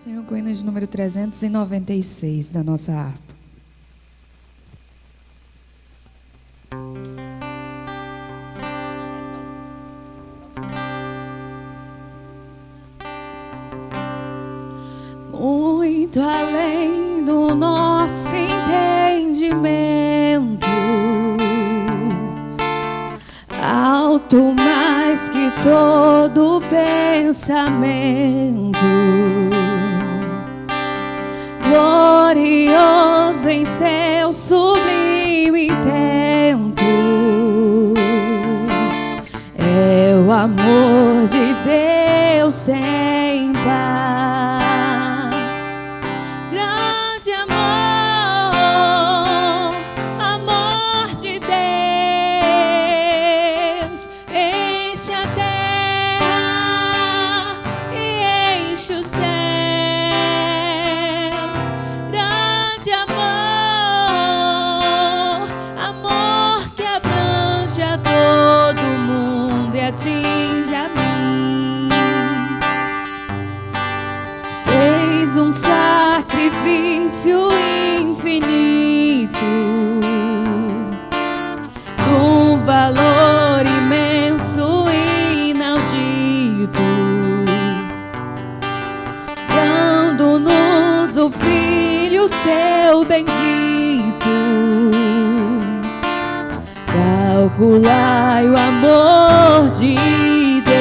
Senhor, com o hino de número 396 da nossa harpa. Muito além do nosso entendimento, alto mais que todo pensamento, glorioso em seu sublime intento, é o amor de Deus sem par. Grande amor, amor de Deus, enche a terra e enche os céus. Grande amor, amor que abrange a todo mundo e atinge a mim. Fez um sacrifício infinito, um valor imenso e inaudito, dando-nos o Filho seu bendito. Calculai o amor de Deus.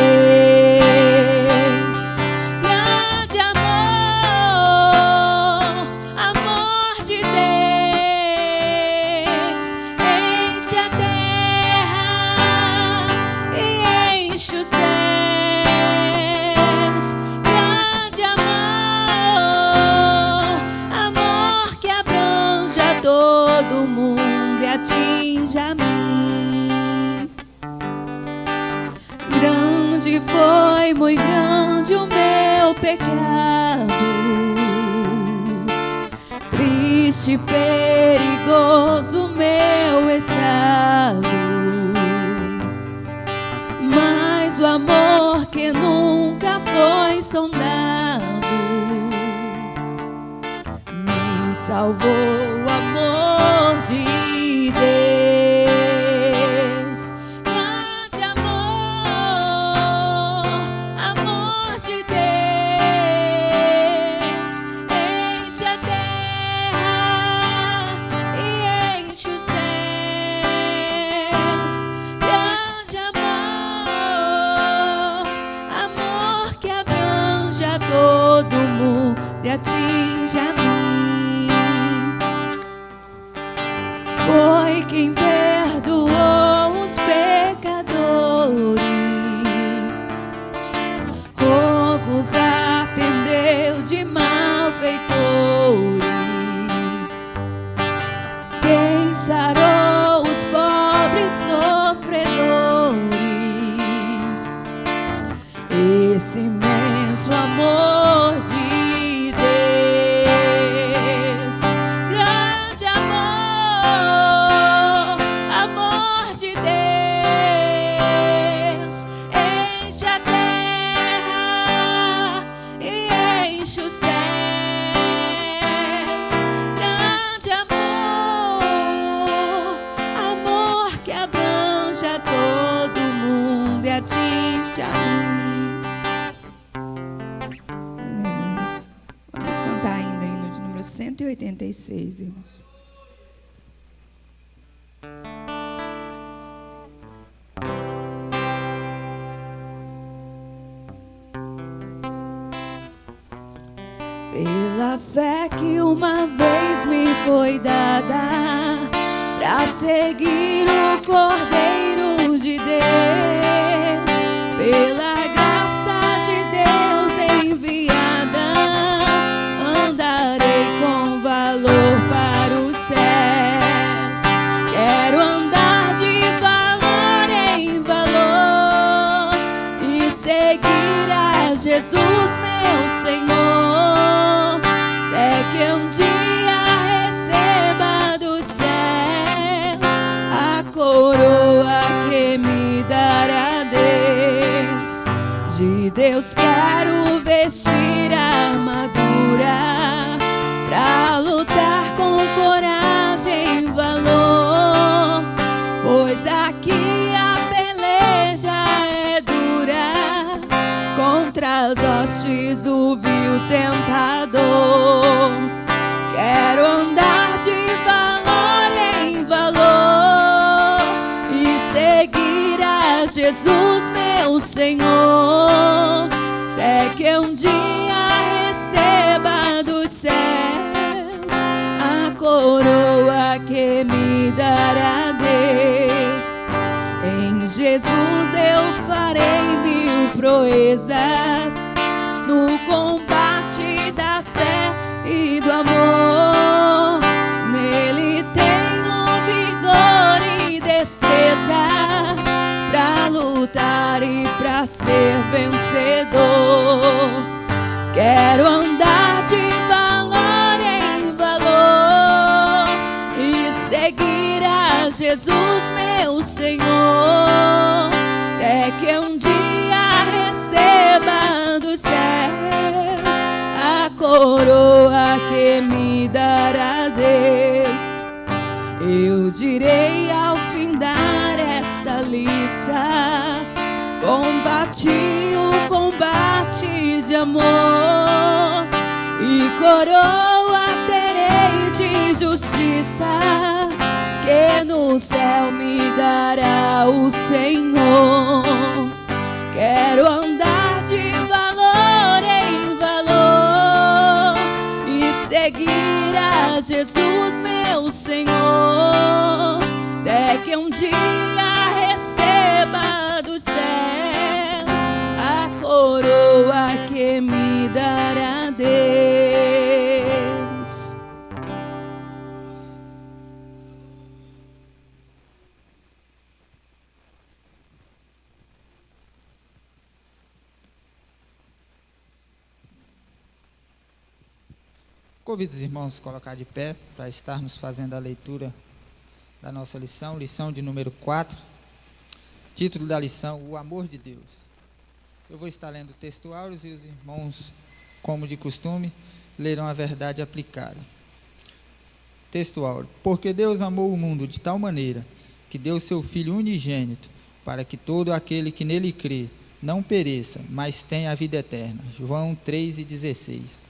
Grande amor, amor de Deus, enche a terra e enche os céus. Grande amor, amor que abrange a todo mundo e atinge a mim. Grande foi, muito grande o meu pecado, triste e perigoso meu estado, mas o amor que nunca foi sondado me salvou, o amor de Deus. Grande amor, amor de Deus, enche a terra e enche os céus. Grande amor, amor que abrange a todo mundo e atinge a mim. Foi quem perdoou os pecadores, rogos atendeu de malfeitores, quem sarou os pobres sofredores. Esse imenso amor de Deus. Grande amor, amor de Deus, enche a terra e enche os céus. Grande amor, amor que abrange a todo mundo e atinge a mim. Aleluia. Vamos cantar ainda hino de número 186, irmãos. Pela fé que uma vez me foi dada, pra seguir o Cordeiro de Deus, pela graça de Deus enviada, andarei com valor para os céus. Quero andar de valor em valor e seguir a Jesus, meu Senhor, até que um dia receba dos céus a coroa que me dará Deus. De Deus quero vestir a armadura do tentador. Quero andar de valor em valor e seguir a Jesus, meu Senhor, até que um dia receba dos céus a coroa que me dará Deus. Em Jesus eu farei mil proezas no combate da fé e do amor. Nele tenho vigor e destreza pra lutar e pra ser vencedor. Quero andar de valor em valor e seguir a Jesus, meu Senhor, até que um dia receba dos céus a coroa que me dará Deus. Eu direi ao findar essa liça: combati o combate de amor, e coroa terei de justiça, que no céu me dará o Senhor. Quero andar de valor em valor e seguir a Jesus, meu Senhor, até que um dia receba dos céus a coroa que me dará Deus. Convido os irmãos a colocar de pé para estarmos fazendo a leitura da nossa lição, lição de número 4. Título da lição: O amor de Deus. Eu vou estar lendo o texto áureos e os irmãos, como de costume, lerão a verdade aplicada. Texto áureo: Porque Deus amou o mundo de tal maneira que deu seu Filho unigênito, para que todo aquele que nele crê não pereça, mas tenha a vida eterna. João 3,16.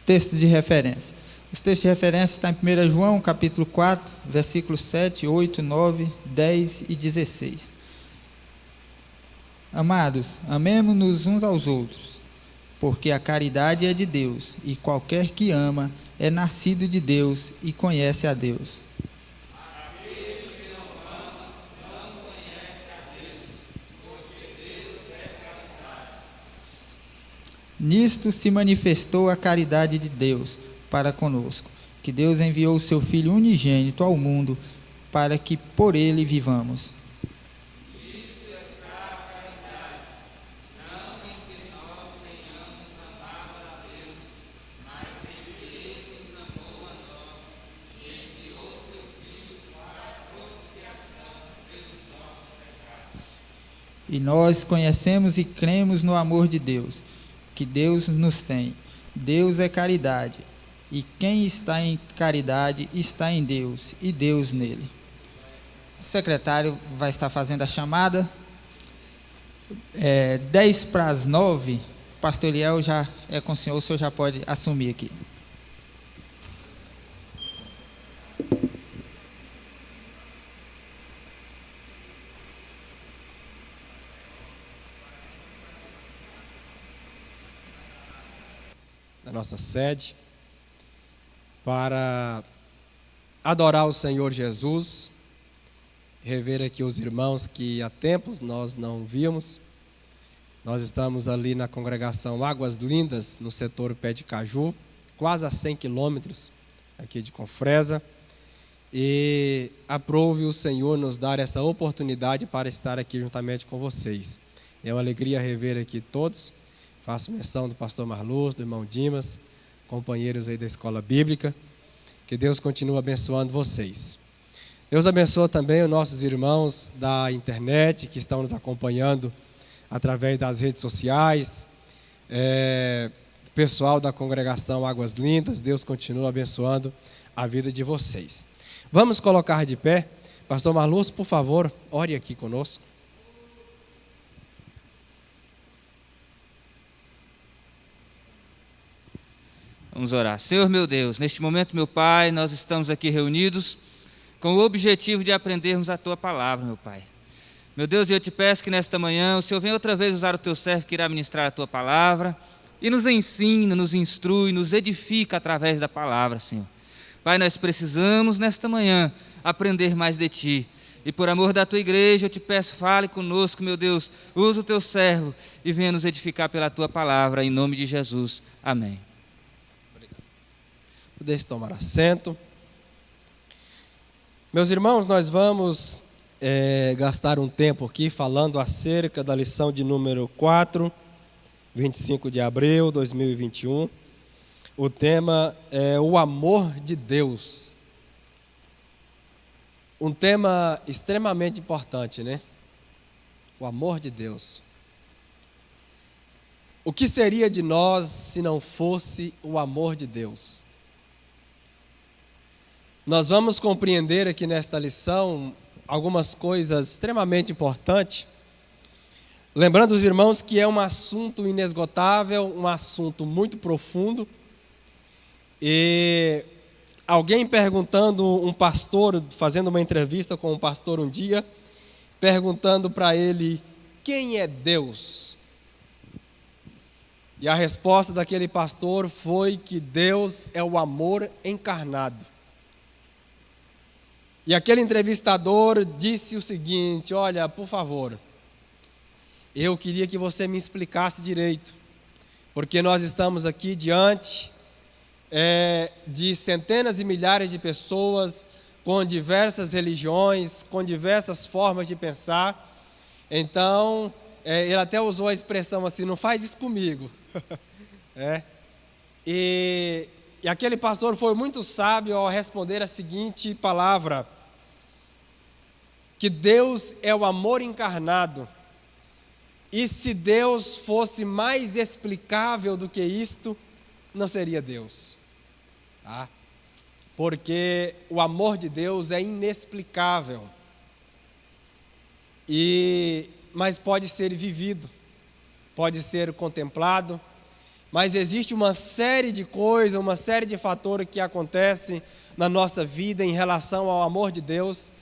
Texto de referência. Os textos de referência estão em 1 João, capítulo 4, versículos 7, 8, 9, 10 e 16. Amados, amemo-nos uns aos outros, porque a caridade é de Deus, e qualquer que ama é nascido de Deus e conhece a Deus. Nisto se manifestou a caridade de Deus para conosco, que Deus enviou o seu Filho unigênito ao mundo para que por ele vivamos. Isso está a caridade, não em que nós tenhamos amado a Deus, mas em que ele nos amou a nós e enviou seu Filho para a propiciação pelos nossos pecados. E nós conhecemos e cremos no amor de Deus, que Deus nos tem. Deus é caridade, e quem está em caridade está em Deus, e Deus nele. O secretário vai estar fazendo a chamada. 10 para as 9, pastor Eliel já é com o senhor já pode assumir aqui. Da nossa sede, para adorar o Senhor Jesus, rever aqui os irmãos que há tempos nós não víamos. Nós estamos ali na congregação Águas Lindas, no setor Pé de Caju, quase a 100 quilômetros aqui de Confresa, e aprove o Senhor nos dar essa oportunidade para estar aqui juntamente com vocês. É uma alegria rever aqui todos. Faço menção do pastor Marluz, do irmão Dimas, companheiros aí da escola bíblica. Que Deus continue abençoando vocês. Deus abençoa também os nossos irmãos da internet que estão nos acompanhando através das redes sociais. pessoal da congregação Águas Lindas, Deus continua abençoando a vida de vocês. Vamos colocar de pé. Pastor Marluz, por favor, ore aqui conosco. Vamos orar. Senhor meu Deus, neste momento, meu Pai, nós estamos aqui reunidos com o objetivo de aprendermos a Tua palavra, meu Pai. Meu Deus, eu te peço que nesta manhã o Senhor venha outra vez usar o Teu servo que irá ministrar a Tua palavra e nos ensina, nos instrui, nos edifica através da palavra, Senhor. Pai, nós precisamos nesta manhã aprender mais de Ti. E por amor da Tua igreja, eu te peço, fale conosco, meu Deus, usa o Teu servo e venha nos edificar pela Tua palavra, em nome de Jesus. Amém. Deixe tomar assento. Meus irmãos, nós vamos gastar um tempo aqui falando acerca da lição de número 4, 25 de abril de 2021. O tema é o amor de Deus. Um tema extremamente importante, né? O amor de Deus. O que seria de nós se não fosse o amor de Deus? Nós vamos compreender aqui nesta lição algumas coisas extremamente importantes. Lembrando os irmãos que é um assunto inesgotável, um assunto muito profundo. E alguém perguntando, um pastor, fazendo uma entrevista com um pastor um dia, perguntando para ele, quem é Deus? E a resposta daquele pastor foi que Deus é o amor encarnado. E aquele entrevistador disse o seguinte, olha, por favor, eu queria que você me explicasse direito, porque nós estamos aqui diante de centenas e milhares de pessoas com diversas religiões, com diversas formas de pensar. Então, ele até usou a expressão assim, não faz isso comigo. E aquele pastor foi muito sábio ao responder a seguinte palavra, que Deus é o amor encarnado. E se Deus fosse mais explicável do que isto, não seria Deus. Tá? Porque o amor de Deus é inexplicável. Mas pode ser vivido, pode ser contemplado, mas existe uma série de coisas, uma série de fatores que acontecem na nossa vida em relação ao amor de Deus,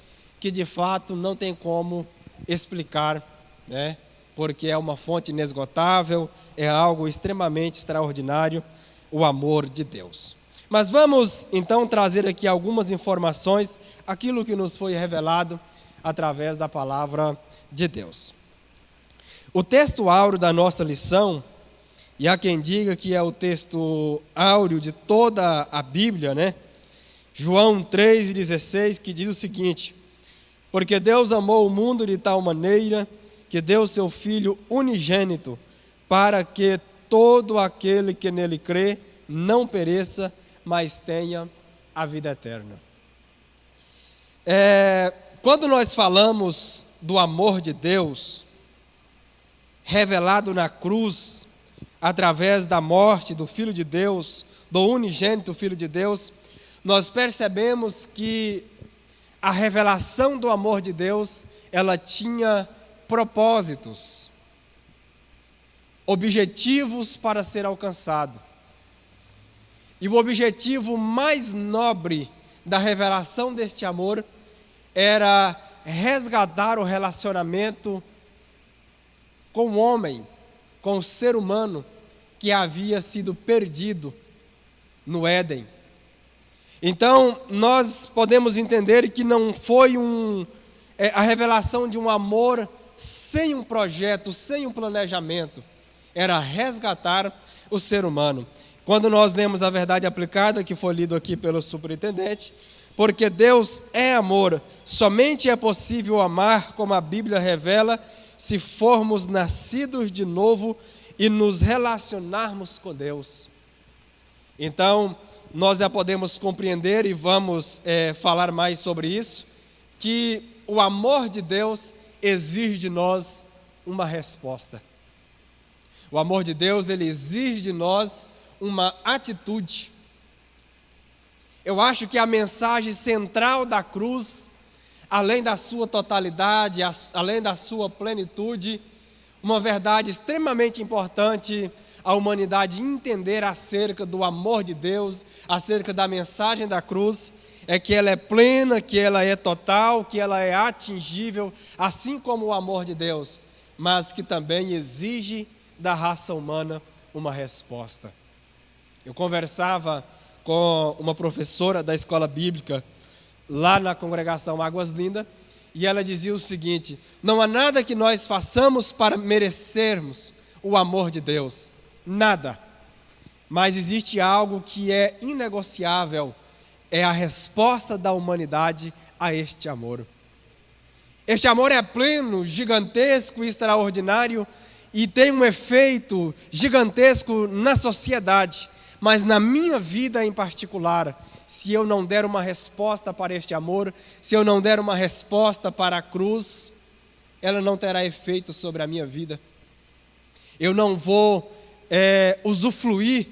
que de fato não tem como explicar, né? Porque é uma fonte inesgotável, é algo extremamente extraordinário, o amor de Deus. Mas vamos então trazer aqui algumas informações, aquilo que nos foi revelado através da palavra de Deus. O texto áureo da nossa lição, e há quem diga que é o texto áureo de toda a Bíblia, né? João 3,16, que diz o seguinte, porque Deus amou o mundo de tal maneira que deu seu Filho unigênito, para que todo aquele que nele crê não pereça, mas tenha a vida eterna. Quando nós falamos do amor de Deus, revelado na cruz, através da morte do Filho de Deus, do unigênito Filho de Deus, nós percebemos que a revelação do amor de Deus, ela tinha propósitos, objetivos para ser alcançado. E o objetivo mais nobre da revelação deste amor era resgatar o relacionamento com o homem, com o ser humano que havia sido perdido no Éden. Então, nós podemos entender que não foi a revelação de um amor sem um projeto, sem um planejamento. Era resgatar o ser humano. Quando nós lemos a verdade aplicada, que foi lido aqui pelo superintendente, porque Deus é amor, somente é possível amar como a Bíblia revela, se formos nascidos de novo e nos relacionarmos com Deus. Então, nós já podemos compreender e vamos falar mais sobre isso, que o amor de Deus exige de nós uma resposta. O amor de Deus, ele exige de nós uma atitude. Eu acho que a mensagem central da cruz, além da sua totalidade, além da sua plenitude, uma verdade extremamente importante a humanidade entender acerca do amor de Deus, acerca da mensagem da cruz, é que ela é plena, que ela é total, que ela é atingível, assim como o amor de Deus, mas que também exige da raça humana uma resposta. Eu conversava com uma professora da escola bíblica, lá na congregação Águas Lindas, e ela dizia o seguinte: não há nada que nós façamos para merecermos o amor de Deus, nada, mas existe algo que é inegociável, é a resposta da humanidade a este amor. Este amor é pleno, gigantesco e extraordinário, e tem um efeito gigantesco na sociedade, mas na minha vida em particular, se eu não der uma resposta para este amor, se eu não der uma resposta para a cruz, ela não terá efeito sobre a minha vida. Eu não vou usufruir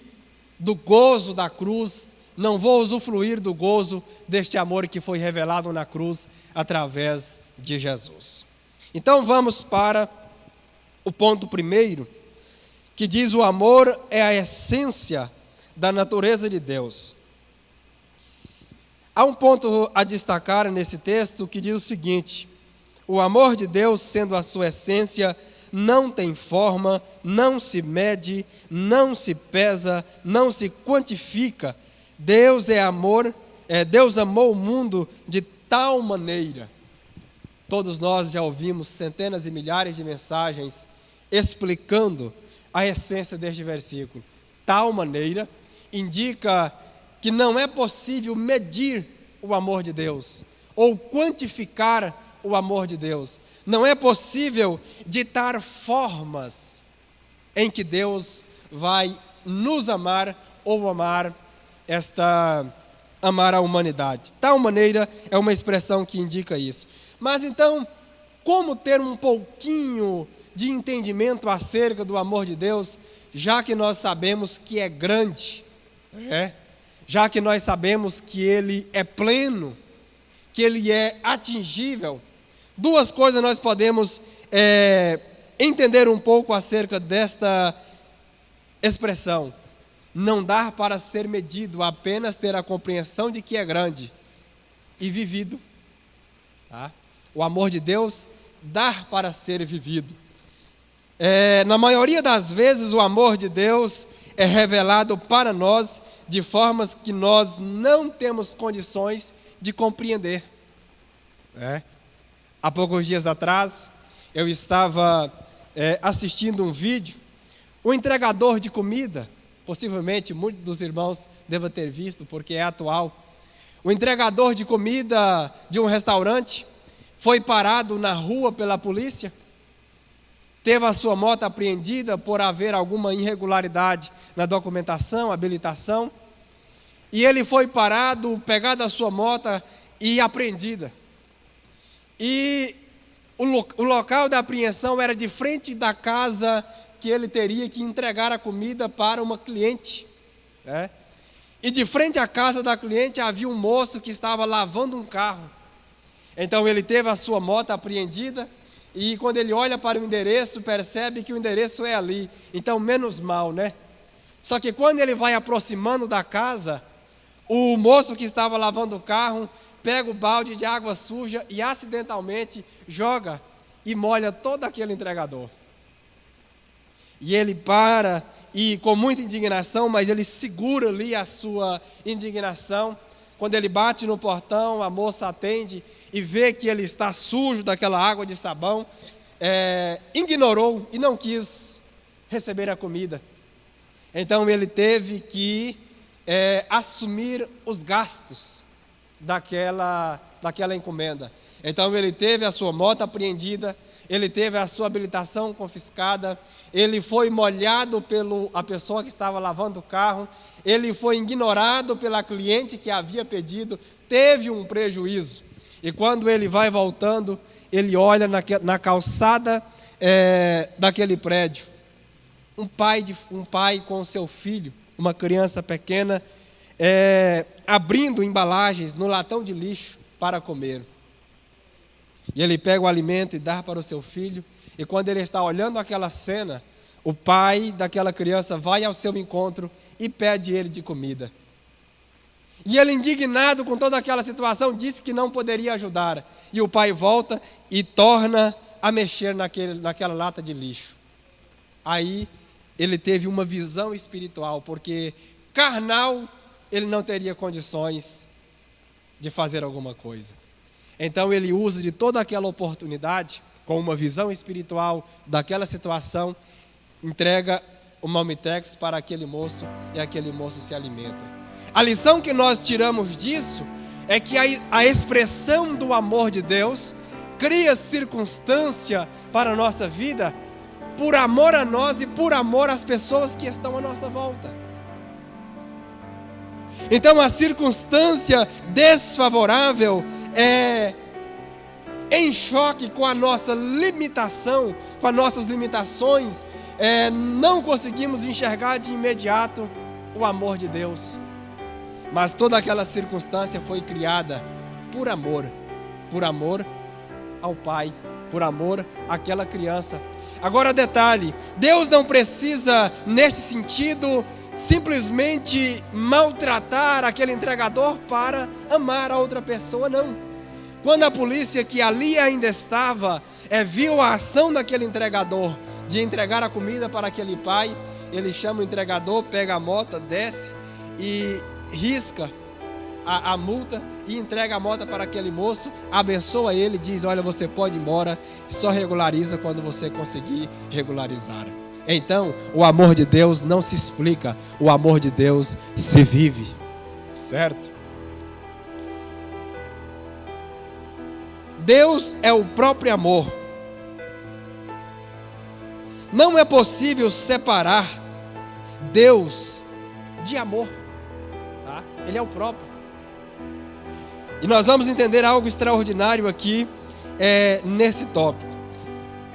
do gozo da cruz, não vou usufruir do gozo deste amor que foi revelado na cruz através de Jesus. Então vamos para o ponto primeiro, que diz: o amor é a essência da natureza de Deus. Há um ponto a destacar nesse texto que diz o seguinte: o amor de Deus, sendo a sua essência, não tem forma, não se mede, não se pesa, não se quantifica. Deus é amor, Deus amou o mundo de tal maneira. Todos nós já ouvimos centenas e milhares de mensagens explicando a essência deste versículo. Tal maneira indica que não é possível medir o amor de Deus ou quantificar o amor de Deus. Não é possível ditar formas em que Deus vai nos amar ou amar a humanidade. Tal maneira é uma expressão que indica isso. Mas então, como ter um pouquinho de entendimento acerca do amor de Deus, já que nós sabemos que é grande, já que nós sabemos que Ele é pleno, que Ele é atingível? Duas coisas nós podemos entender um pouco acerca desta expressão. Não dá para ser medido, apenas ter a compreensão de que é grande e vivido. Tá? O amor de Deus dá para ser vivido. Na maioria das vezes, o amor de Deus é revelado para nós de formas que nós não temos condições de compreender. Há poucos dias atrás, eu estava assistindo um vídeo. O entregador de comida, possivelmente muitos dos irmãos devem ter visto, porque é atual. O entregador de comida de um restaurante foi parado na rua pela polícia, teve a sua moto apreendida por haver alguma irregularidade na documentação, habilitação, e ele foi parado, pegado a sua moto e apreendida. E o local da apreensão era de frente da casa que ele teria que entregar a comida para uma cliente. E de frente à casa da cliente havia um moço que estava lavando um carro. Então ele teve a sua moto apreendida, e quando ele olha para o endereço, percebe que o endereço é ali. Então menos mal, né? Só que quando ele vai aproximando da casa, o moço que estava lavando o carro pega o balde de água suja e acidentalmente joga e molha todo aquele entregador. E ele para, e com muita indignação, mas ele segura ali a sua indignação. Quando ele bate no portão, a moça atende e vê que ele está sujo daquela água de sabão, ignorou e não quis receber a comida. Então ele teve que assumir os gastos daquela encomenda. Então ele teve a sua moto apreendida, ele teve a sua habilitação confiscada, ele foi molhado pela pessoa que estava lavando o carro, ele foi ignorado pela cliente que havia pedido, teve um prejuízo. E quando ele vai voltando, ele olha na calçada daquele prédio, um pai com seu filho, uma criança pequena, abrindo embalagens no latão de lixo para comer. E ele pega o alimento e dá para o seu filho. E quando ele está olhando aquela cena, o pai daquela criança vai ao seu encontro e pede ele de comida. E ele, indignado com toda aquela situação, disse que não poderia ajudar. E o pai volta e torna a mexer naquela lata de lixo. Aí ele teve uma visão espiritual, porque carnal ele não teria condições de fazer alguma coisa. Então ele usa de toda aquela oportunidade, com uma visão espiritual daquela situação, entrega o marmitex para aquele moço e aquele moço se alimenta. A lição que nós tiramos disso é que a expressão do amor de Deus cria circunstância para a nossa vida por amor a nós e por amor às pessoas que estão à nossa volta. Então a circunstância desfavorável é em choque com a nossa limitação, com as nossas limitações, não conseguimos enxergar de imediato o amor de Deus. Mas toda aquela circunstância foi criada por amor ao Pai, por amor àquela criança. Agora detalhe, Deus não precisa, neste sentido, simplesmente maltratar aquele entregador para amar a outra pessoa, não. Quando a polícia que ali ainda estava, viu a ação daquele entregador, de entregar a comida para aquele pai, ele chama o entregador, pega a moto, desce e risca a multa e entrega a moto para aquele moço, abençoa ele, diz: olha, você pode ir embora, só regulariza quando você conseguir regularizar. Então, o amor de Deus não se explica, o amor de Deus se vive, certo? Deus é o próprio amor. Não é possível separar Deus de amor. Ele é o próprio. E nós vamos entender algo extraordinário aqui nesse tópico.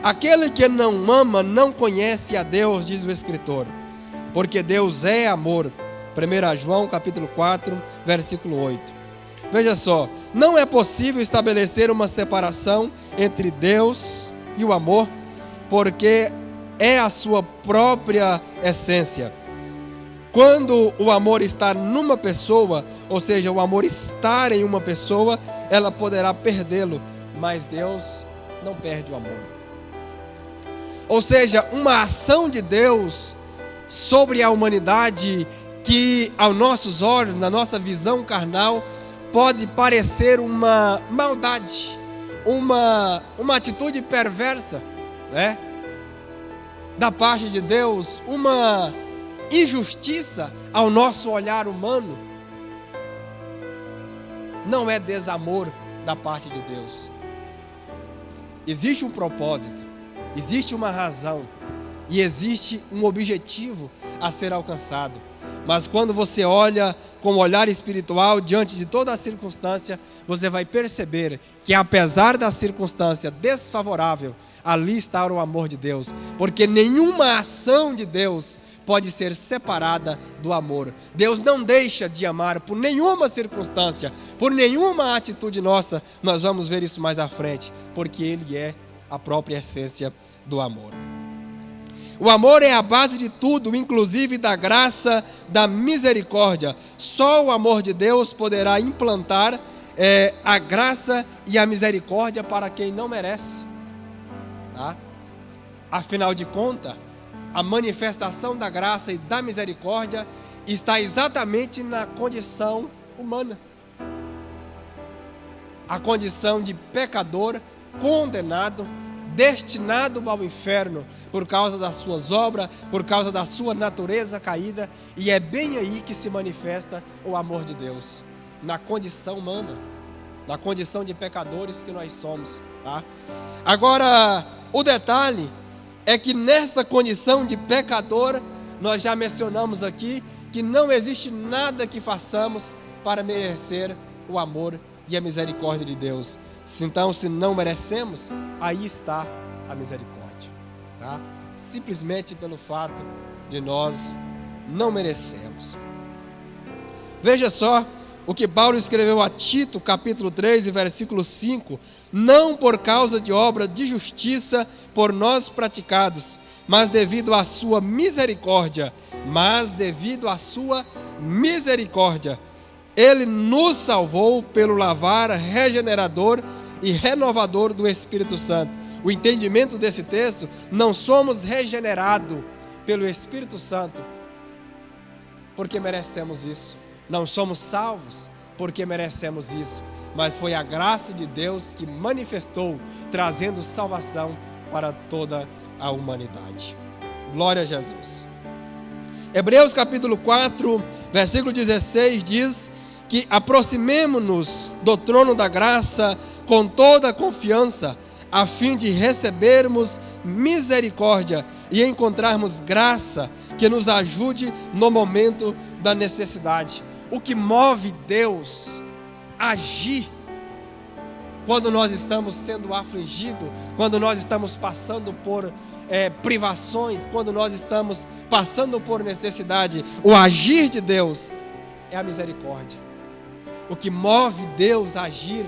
Aquele que não ama não conhece a Deus, diz o escritor, porque Deus é amor. 1 João capítulo 4, versículo 8. Veja só, não é possível estabelecer uma separação entre Deus e o amor, porque é a sua própria essência. Quando o amor está numa pessoa, ou seja, o amor estar em uma pessoa, ela poderá perdê-lo, mas Deus não perde o amor. Ou seja, uma ação de Deus sobre a humanidade que, aos nossos olhos, na nossa visão carnal, pode parecer uma maldade, uma atitude perversa, né? Da parte de Deus, uma injustiça ao nosso olhar humano, não é desamor da parte de Deus. Existe um propósito, existe uma razão e existe um objetivo a ser alcançado. Mas quando você olha com o olhar espiritual diante de toda a circunstância, você vai perceber que, apesar da circunstância desfavorável, ali está o amor de Deus, porque nenhuma ação de Deus pode ser separada do amor. Deus não deixa de amar por nenhuma circunstância, por nenhuma atitude nossa. Nós vamos ver isso mais à frente, porque Ele é a própria essência do amor. O amor é a base de tudo, inclusive da graça, da misericórdia. Só o amor de Deus poderá implantar a graça e a misericórdia para quem não merece. Tá? Afinal de contas, a manifestação da graça e da misericórdia está exatamente na condição humana. A condição de pecador, condenado, destinado ao inferno por causa das suas obras, por causa da sua natureza caída, e é bem aí que se manifesta o amor de Deus, na condição humana, na condição de pecadores que nós somos, tá? Agora, o detalhe é que nesta condição de pecador, nós já mencionamos aqui que não existe nada que façamos para merecer o amor e a misericórdia de Deus. Então, se não merecemos, aí está a misericórdia, tá? Simplesmente pelo fato de nós não merecemos. Veja só o que Paulo escreveu a Tito, capítulo 3, versículo 5: não por causa de obra de justiça por nós praticados, mas devido à sua misericórdia, Ele nos salvou pelo lavar regenerador e renovador do Espírito Santo. O entendimento desse texto: não somos regenerados pelo Espírito Santo porque merecemos isso. Não somos salvos porque merecemos isso. Mas foi a graça de Deus que manifestou, trazendo salvação para toda a humanidade. Glória a Jesus. Hebreus capítulo 4, versículo 16 diz que aproximemo-nos do trono da graça com toda a confiança, a fim de recebermos misericórdia e encontrarmos graça que nos ajude no momento da necessidade. O que move Deus a agir quando nós estamos sendo afligidos, quando nós estamos passando por privações, quando nós estamos passando por necessidade, o agir de Deus é a misericórdia. O que move Deus a agir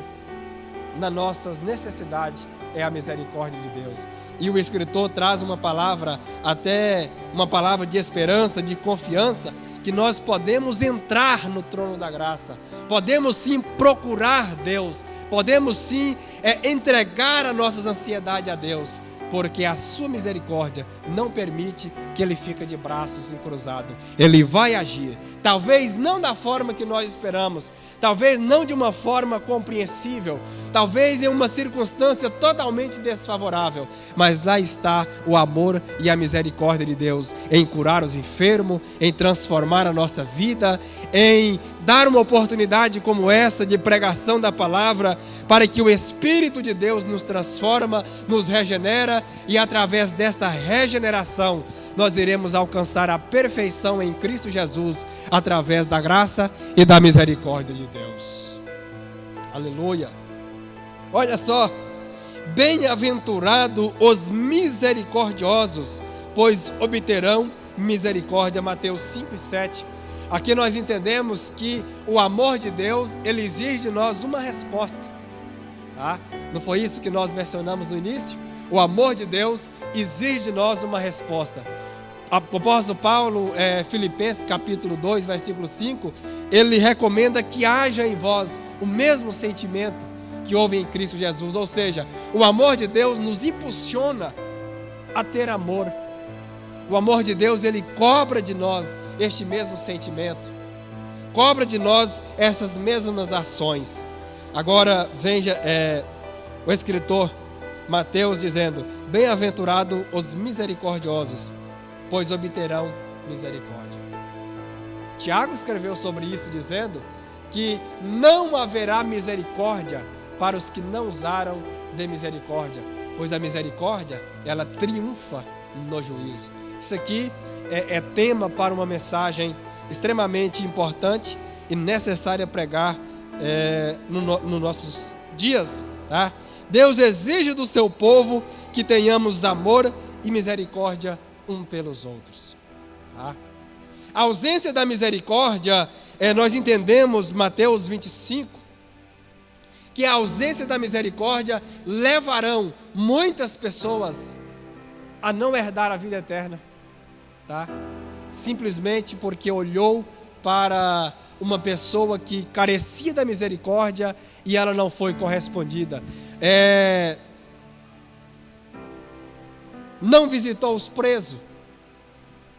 nas nossas necessidades é a misericórdia de Deus. E o escritor traz uma palavra, até uma palavra de esperança, de confiança, que nós podemos entrar no trono da graça, podemos sim procurar Deus, podemos sim entregar as nossas ansiedades a Deus, porque a sua misericórdia não permite que Ele fique de braços cruzados. Ele vai agir, talvez não da forma que nós esperamos, talvez não de uma forma compreensível, talvez em uma circunstância totalmente desfavorável, mas lá está o amor e a misericórdia de Deus em curar os enfermos, em transformar a nossa vida, em dar uma oportunidade como essa de pregação da palavra, para que o Espírito de Deus nos transforma, nos regenera, e através desta regeneração nós iremos alcançar a perfeição em Cristo Jesus, através da graça e da misericórdia de Deus. Aleluia! Olha só: bem-aventurado os misericordiosos, pois obterão misericórdia. Mateus 5:7. Aqui nós entendemos que o amor de Deus, ele exige de nós uma resposta, tá? Não foi isso que nós mencionamos no início? O amor de Deus exige de nós uma resposta. O apóstolo Paulo, Filipenses capítulo 2, versículo 5, ele recomenda que haja em vós o mesmo sentimento que houve em Cristo Jesus. Ou seja, o amor de Deus nos impulsiona a ter amor. O amor de Deus, ele cobra de nós este mesmo sentimento, cobra de nós essas mesmas ações. Agora veja o escritor Mateus dizendo: bem-aventurado os misericordiosos, pois obterão misericórdia. Tiago escreveu sobre isso dizendo que não haverá misericórdia para os que não usaram de misericórdia, pois a misericórdia, ela triunfa no juízo. Isso aqui é tema para uma mensagem extremamente importante e necessária pregar nos nossos dias, tá? Deus exige do seu povo que tenhamos amor e misericórdia um pelos outros, tá? A ausência da misericórdia, nós entendemos Mateus 25, que a ausência da misericórdia levarão muitas pessoas a não herdar a vida eterna, tá? Simplesmente porque olhou para uma pessoa que carecia da misericórdia e ela não foi correspondida. Não visitou os presos,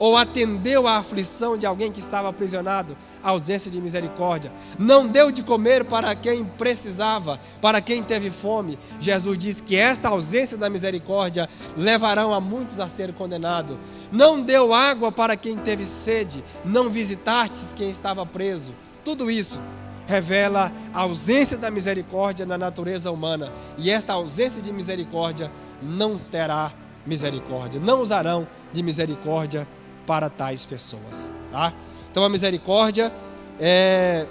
ou atendeu à aflição de alguém que estava aprisionado, ausência de misericórdia. Não deu de comer para quem precisava, para quem teve fome. Jesus diz que esta ausência da misericórdia levarão a muitos a ser condenados. Não deu água para quem teve sede, não visitastes quem estava preso. Tudo isso revela a ausência da misericórdia na natureza humana. E esta ausência de misericórdia não terá misericórdia, não usarão de misericórdia para tais pessoas, tá? Então a misericórdia é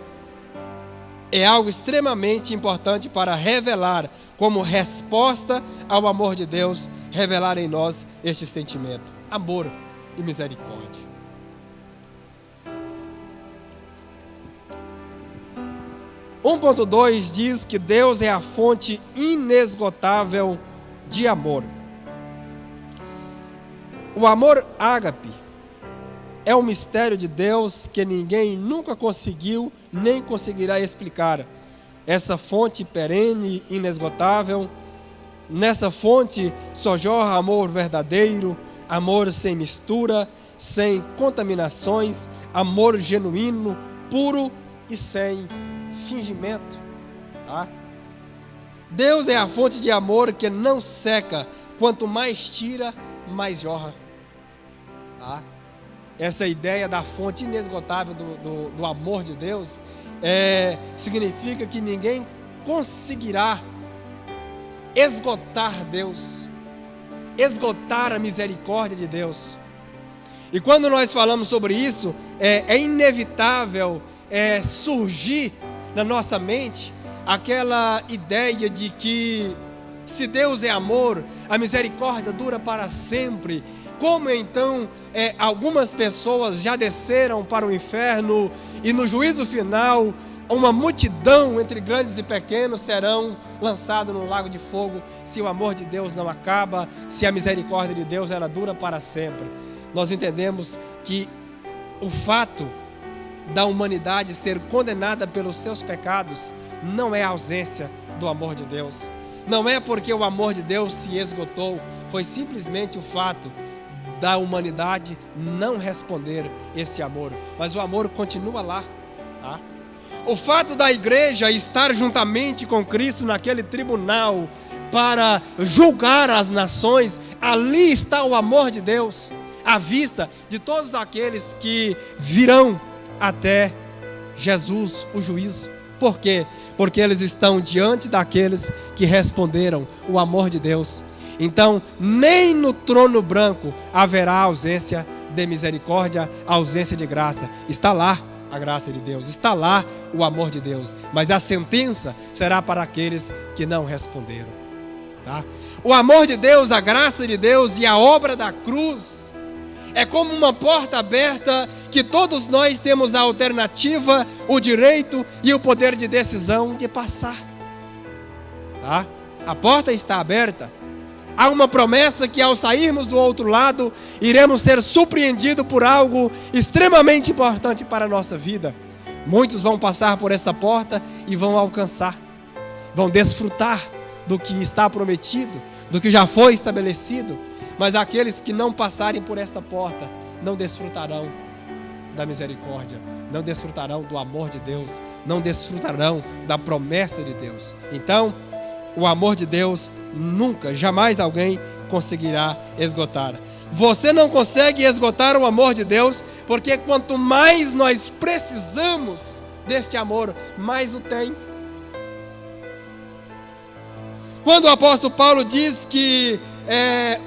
algo extremamente importante para revelar, como resposta ao amor de Deus, revelar em nós este sentimento, amor e misericórdia. 1.2 diz que Deus é a fonte inesgotável de amor. O amor ágape é um mistério de Deus que ninguém nunca conseguiu nem conseguirá explicar. Essa fonte perene, inesgotável, nessa fonte só jorra amor verdadeiro, amor sem mistura, sem contaminações, amor genuíno, puro e sem fingimento. Tá? Deus é a fonte de amor que não seca, quanto mais tira, mais jorra. Tá? Essa ideia da fonte inesgotável do amor de Deus significa que ninguém conseguirá esgotar Deus, esgotar a misericórdia de Deus. E quando nós falamos sobre isso, é inevitável surgir na nossa mente aquela ideia de que se Deus é amor, a misericórdia dura para sempre. Como então algumas pessoas já desceram para o inferno e no juízo final uma multidão entre grandes e pequenos serão lançados no lago de fogo, se o amor de Deus não acaba, se a misericórdia de Deus ela dura para sempre. Nós entendemos que o fato da humanidade ser condenada pelos seus pecados não é a ausência do amor de Deus. Não é porque o amor de Deus se esgotou, foi simplesmente o fato da humanidade não responder esse amor, mas o amor continua lá, tá? O fato da igreja estar juntamente com Cristo naquele tribunal para julgar as nações, ali está o amor de Deus, à vista de todos aqueles que virão até Jesus, o juízo. Por quê? Porque eles estão diante daqueles que responderam o amor de Deus. Então, nem no trono branco haverá ausência de misericórdia, ausência de graça. Está lá a graça de Deus, está lá o amor de Deus, mas a sentença será para aqueles que não responderam. Tá? O amor de Deus, a graça de Deus e a obra da cruz é como uma porta aberta que todos nós temos a alternativa, o direito e o poder de decisão de passar. Tá? A porta está aberta. Há uma promessa que ao sairmos do outro lado, iremos ser surpreendidos por algo extremamente importante para a nossa vida. Muitos vão passar por essa porta e vão alcançar, vão desfrutar do que está prometido, do que já foi estabelecido. Mas aqueles que não passarem por esta porta, não desfrutarão da misericórdia, não desfrutarão do amor de Deus, não desfrutarão da promessa de Deus. Então, o amor de Deus nunca, jamais alguém conseguirá esgotar. Você não consegue esgotar o amor de Deus, porque quanto mais nós precisamos deste amor, mais o tem. Quando o apóstolo Paulo diz que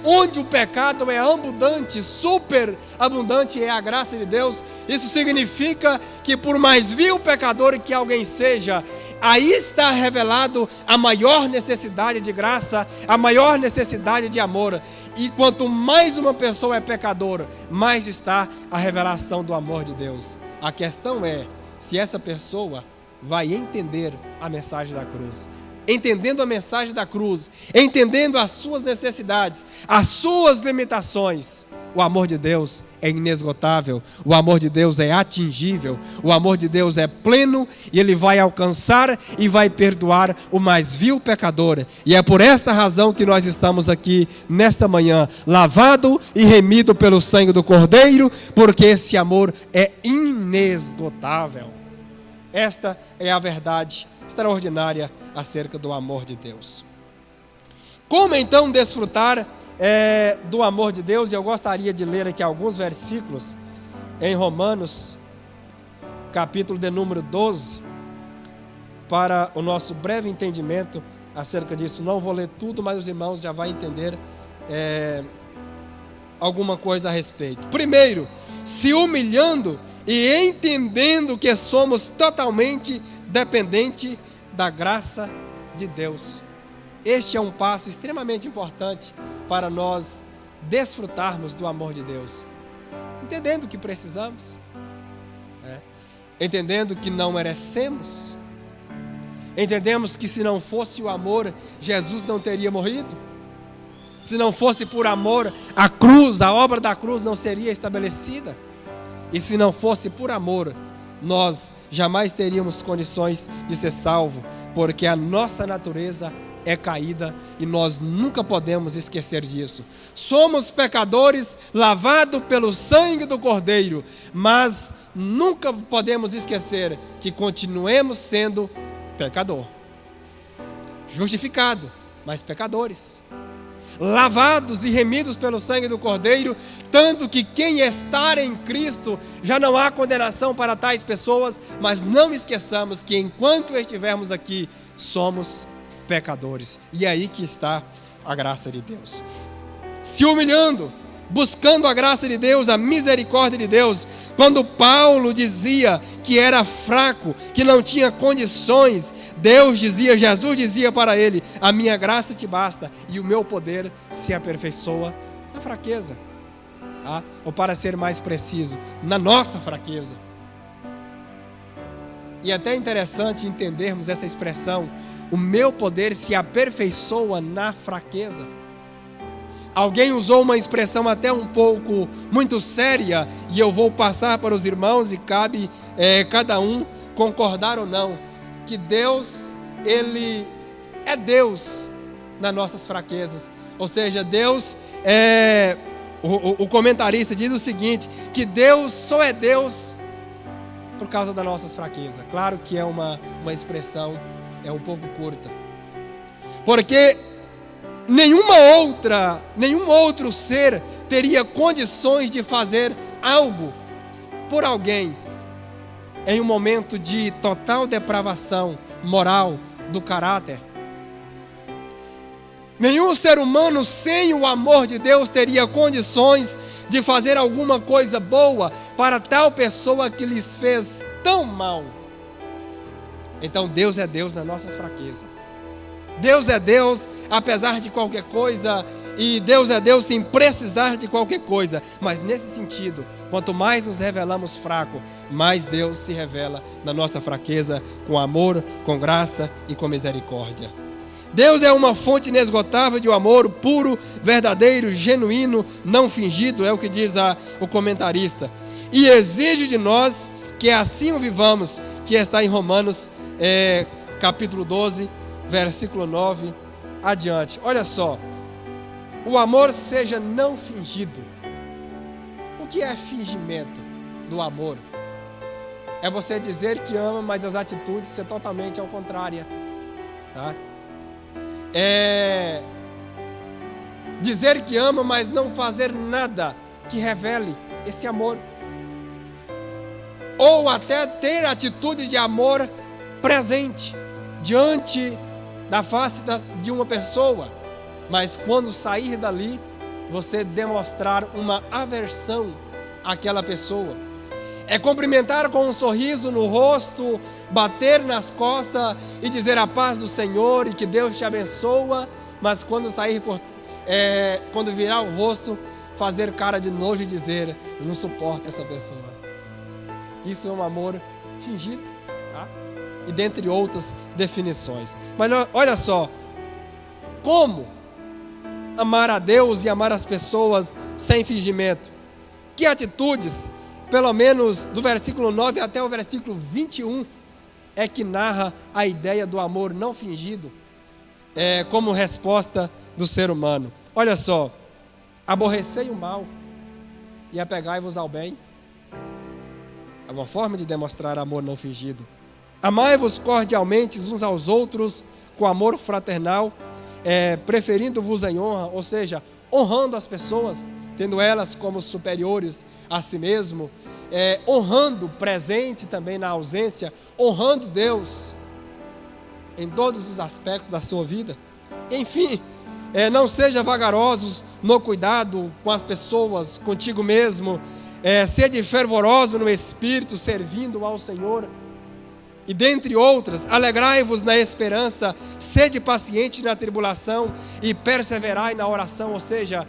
onde o pecado é abundante, super abundante é a graça de Deus, isso significa que por mais vil pecador que alguém seja, aí está revelado a maior necessidade de graça, a maior necessidade de amor. E quanto mais uma pessoa é pecador, mais está a revelação do amor de Deus. A questão é se essa pessoa vai entender a mensagem da cruz. Entendendo a mensagem da cruz, entendendo as suas necessidades, as suas limitações, o amor de Deus é inesgotável, o amor de Deus é atingível, o amor de Deus é pleno e Ele vai alcançar e vai perdoar o mais vil pecador. E é por esta razão que nós estamos aqui nesta manhã, lavado e remido pelo sangue do Cordeiro, porque esse amor é inesgotável. Esta é a verdade extraordinária acerca do amor de Deus. Como então desfrutar do amor de Deus? E eu gostaria de ler aqui alguns versículos em Romanos, capítulo de número 12, para o nosso breve entendimento acerca disso. Não vou ler tudo, mas os irmãos já vão entender alguma coisa a respeito. Primeiro, se humilhando e entendendo que somos totalmente dependentes da graça de Deus. Este é um passo extremamente importante para nós desfrutarmos do amor de Deus. Entendendo que precisamos, entendendo que não merecemos, Entendemos que se não fosse o amor, Jesus não teria morrido. Se não fosse por amor, a cruz, a obra da cruz não seria estabelecida. E se não fosse por amor, nós jamais teríamos condições de ser salvos, porque a nossa natureza é caída e nós nunca podemos esquecer disso. Somos pecadores lavados pelo sangue do Cordeiro, mas nunca podemos esquecer que continuemos sendo pecador. Justificado, mas pecadores. Lavados e remidos pelo sangue do Cordeiro, tanto que quem está em Cristo, já não há condenação para tais pessoas, mas não esqueçamos que enquanto estivermos aqui, somos pecadores. E é aí que está a graça de Deus. Se humilhando, buscando a graça de Deus, a misericórdia de Deus. Quando Paulo dizia que era fraco, que não tinha condições, Jesus dizia para ele: a minha graça te basta e o meu poder se aperfeiçoa na fraqueza. Ou para ser mais preciso, na nossa fraqueza. E é até interessante entendermos essa expressão: o meu poder se aperfeiçoa na fraqueza. Alguém usou uma expressão até um pouco muito séria, e eu vou passar para os irmãos, e cabe cada um concordar ou não, que Deus, Ele é Deus nas nossas fraquezas. Ou seja, Deus o comentarista diz o seguinte, que Deus só é Deus por causa das nossas fraquezas. Claro que é uma expressão um pouco curta, porque nenhum outro ser teria condições de fazer algo por alguém em um momento de total depravação moral do caráter. Nenhum ser humano sem o amor de Deus teria condições de fazer alguma coisa boa para tal pessoa que lhes fez tão mal. Então Deus é Deus nas nossas fraquezas. Deus é Deus apesar de qualquer coisa, e Deus é Deus sem precisar de qualquer coisa. Mas nesse sentido, quanto mais nos revelamos fracos, mais Deus se revela na nossa fraqueza, com amor, com graça e com misericórdia. Deus é uma fonte inesgotável de um amor puro, verdadeiro, genuíno, não fingido, é o que diz o comentarista. E exige de nós que assim o vivamos, que está em Romanos capítulo 12, versículo 9 adiante. Olha só, o amor seja não fingido. O que é fingimento do amor? É você dizer que ama, mas as atitudes ser totalmente ao contrário, tá? É dizer que ama, mas não fazer nada que revele esse amor. Ou até ter atitude de amor presente diante da face de uma pessoa, mas quando sair dali, você demonstrar uma aversão àquela pessoa. É cumprimentar com um sorriso no rosto, bater nas costas e dizer a paz do Senhor e que Deus te abençoa, mas quando sair, quando virar o rosto, fazer cara de nojo e dizer: eu não suporto essa pessoa. Isso é um amor fingido, tá? E dentre outras definições. Mas olha só, como amar a Deus e amar as pessoas sem fingimento? Que atitudes, pelo menos do versículo 9 até o versículo 21, é que narra a ideia do amor não fingido como resposta do ser humano. Olha só: aborrecei o mal e apegai-vos ao bem. É uma forma de demonstrar amor não fingido. Amai-vos cordialmente uns aos outros com amor fraternal, preferindo-vos em honra, ou seja, honrando as pessoas, tendo elas como superiores a si mesmo, honrando presente também na ausência, honrando Deus em todos os aspectos da sua vida. Enfim, não seja vagarosos no cuidado com as pessoas, contigo mesmo, sede fervoroso no Espírito, servindo ao Senhor. E dentre outras, alegrai-vos na esperança, sede paciente na tribulação e perseverai na oração, ou seja,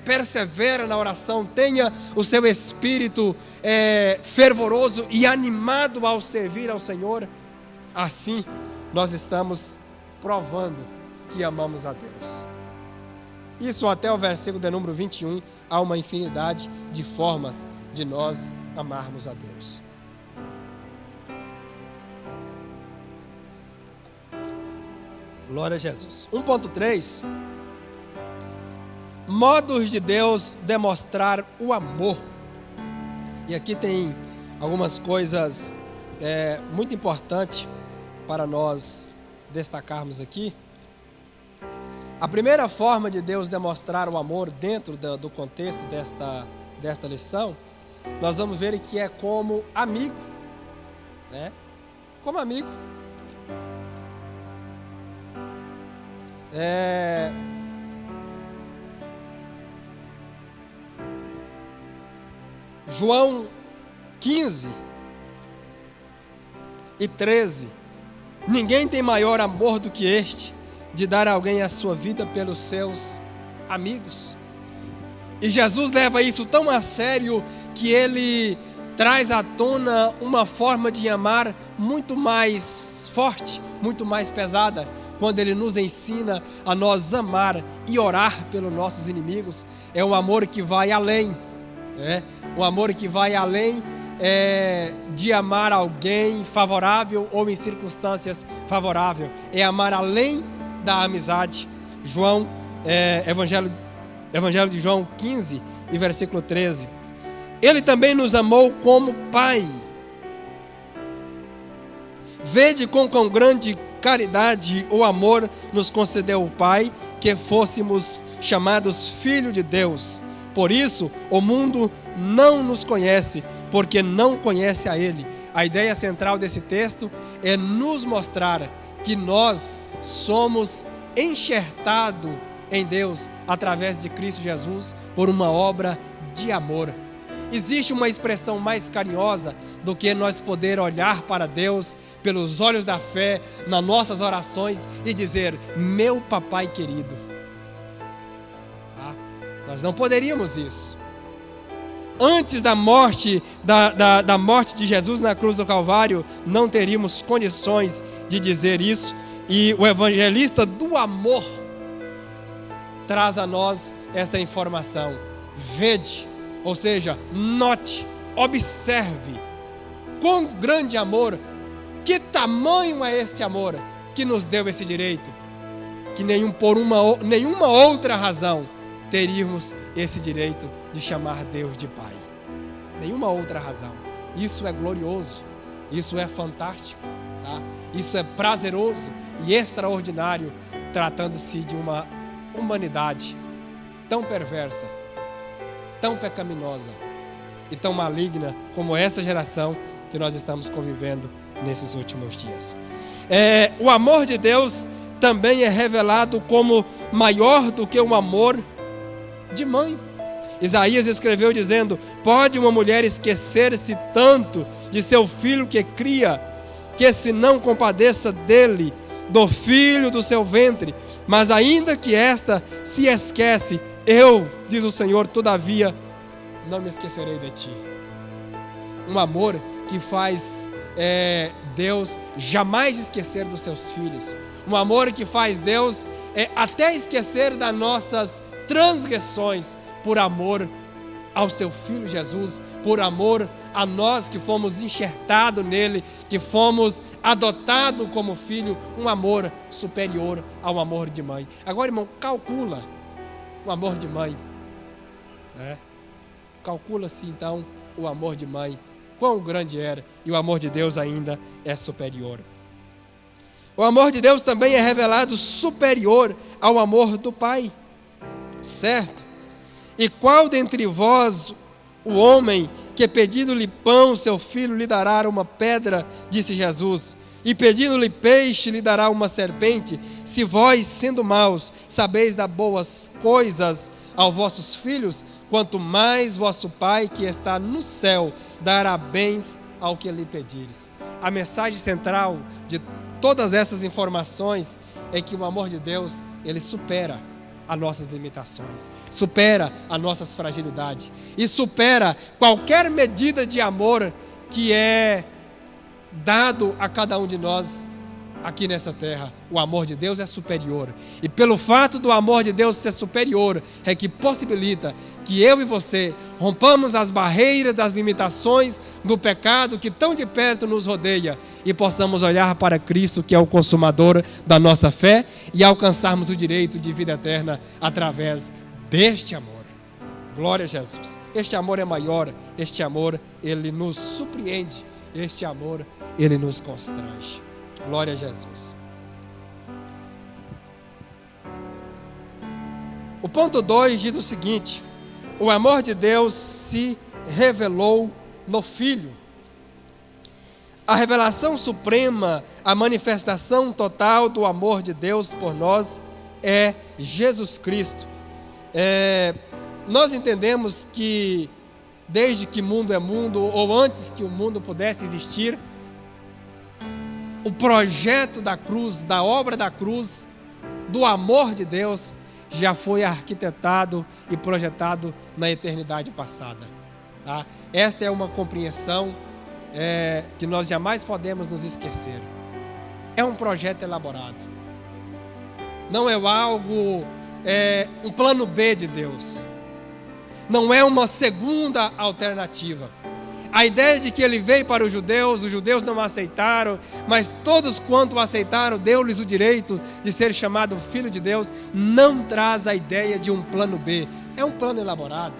persevera na oração, tenha o seu espírito fervoroso e animado ao servir ao Senhor. Assim, nós estamos provando que amamos a Deus. Isso até o versículo de número 21, há uma infinidade de formas de nós amarmos a Deus. Glória a Jesus. 1.3, modos de Deus demonstrar o amor. E aqui tem algumas coisas muito importantes para nós destacarmos aqui. A primeira forma de Deus demonstrar o amor dentro do contexto desta lição, nós vamos ver que é como amigo, né? Como amigo. João 15 e 13. Ninguém tem maior amor do que este, de dar a alguém a sua vida pelos seus amigos. E Jesus leva isso tão a sério que ele traz à tona uma forma de amar muito mais forte, muito mais pesada, quando ele nos ensina a nós amar e orar pelos nossos inimigos. É um amor que vai além, um amor que vai além de amar alguém favorável ou em circunstâncias favoráveis. É amar além da amizade. Evangelho de João 15 e versículo 13. Ele também nos amou como Pai. Vede com quão grande caridade ou amor nos concedeu o Pai, que fôssemos chamados filhos de Deus. Por isso, o mundo não nos conhece, porque não conhece a Ele. A ideia central desse texto é nos mostrar que nós somos enxertados em Deus através de Cristo Jesus por uma obra de amor. Existe uma expressão mais carinhosa do que nós poder olhar para Deus pelos olhos da fé nas nossas orações e dizer: meu papai querido. Nós não poderíamos isso. Antes da morte, da morte de Jesus na cruz do Calvário, não teríamos condições de dizer isso. E o evangelista do amor traz a nós esta informação. Vede, ou seja, note, observe quão grande amor, que tamanho é este amor que nos deu esse direito, que por nenhuma outra razão teríamos esse direito de chamar Deus de Pai. Nenhuma outra razão. Isso é glorioso, isso é fantástico, tá? Isso é prazeroso e extraordinário, tratando-se de uma humanidade tão perversa, tão pecaminosa e tão maligna como essa geração que nós estamos convivendo nesses últimos dias. O amor de Deus também é revelado como maior do que um amor de mãe. Isaías escreveu dizendo: pode uma mulher esquecer-se tanto de seu filho que cria, que se não compadeça dele, do filho do seu ventre? Mas ainda que esta se esquece, eu, diz o Senhor, todavia não me esquecerei de ti. Um amor que faz Deus jamais esquecer dos seus filhos. Um amor que faz Deus até esquecer das nossas transgressões, por amor ao seu Filho Jesus, por amor a nós que fomos enxertados nele, que fomos adotados como filho. Um amor superior ao amor de mãe. Agora, irmão, calcula o amor de mãe. Calcula-se então o amor de mãe, quão grande era, e o amor de Deus ainda é superior. O amor de Deus também é revelado superior ao amor do Pai, certo? E qual dentre vós, o homem, que pedindo-lhe pão, seu filho lhe dará uma pedra, disse Jesus, e pedindo-lhe peixe, lhe dará uma serpente? Se vós, sendo maus, sabeis dar boas coisas aos vossos filhos, quanto mais vosso Pai que está no céu dará bens ao que lhe pedires. A mensagem central de todas essas informações é que o amor de Deus, ele supera as nossas limitações, supera as nossas fragilidades e supera qualquer medida de amor que é dado a cada um de nós aqui nessa terra. O amor de Deus é superior. E pelo fato do amor de Deus ser superior, é que possibilita que eu e você rompamos as barreiras das limitações do pecado que tão de perto nos rodeia e possamos olhar para Cristo, que é o consumador da nossa fé, e alcançarmos o direito de vida eterna através deste amor. Glória a Jesus. Este amor é maior, este amor, ele nos surpreende, este amor, ele nos constrange. Glória a Jesus. O ponto 2 diz o seguinte: o amor de Deus se revelou no Filho. A revelação suprema, a manifestação total do amor de Deus por nós é Jesus Cristo. Nós entendemos que desde que mundo é mundo, ou antes que o mundo pudesse existir, o projeto da cruz, da obra da cruz, do amor de Deus, já foi arquitetado e projetado na eternidade passada. Tá? Esta é uma compreensão que nós jamais podemos nos esquecer. É um projeto elaborado. Não é algo, um plano B de Deus. Não é uma segunda alternativa. A ideia de que ele veio para os judeus não aceitaram, mas todos quanto o aceitaram, deu-lhes o direito de ser chamado filho de Deus, não traz a ideia de um plano B. É um plano elaborado.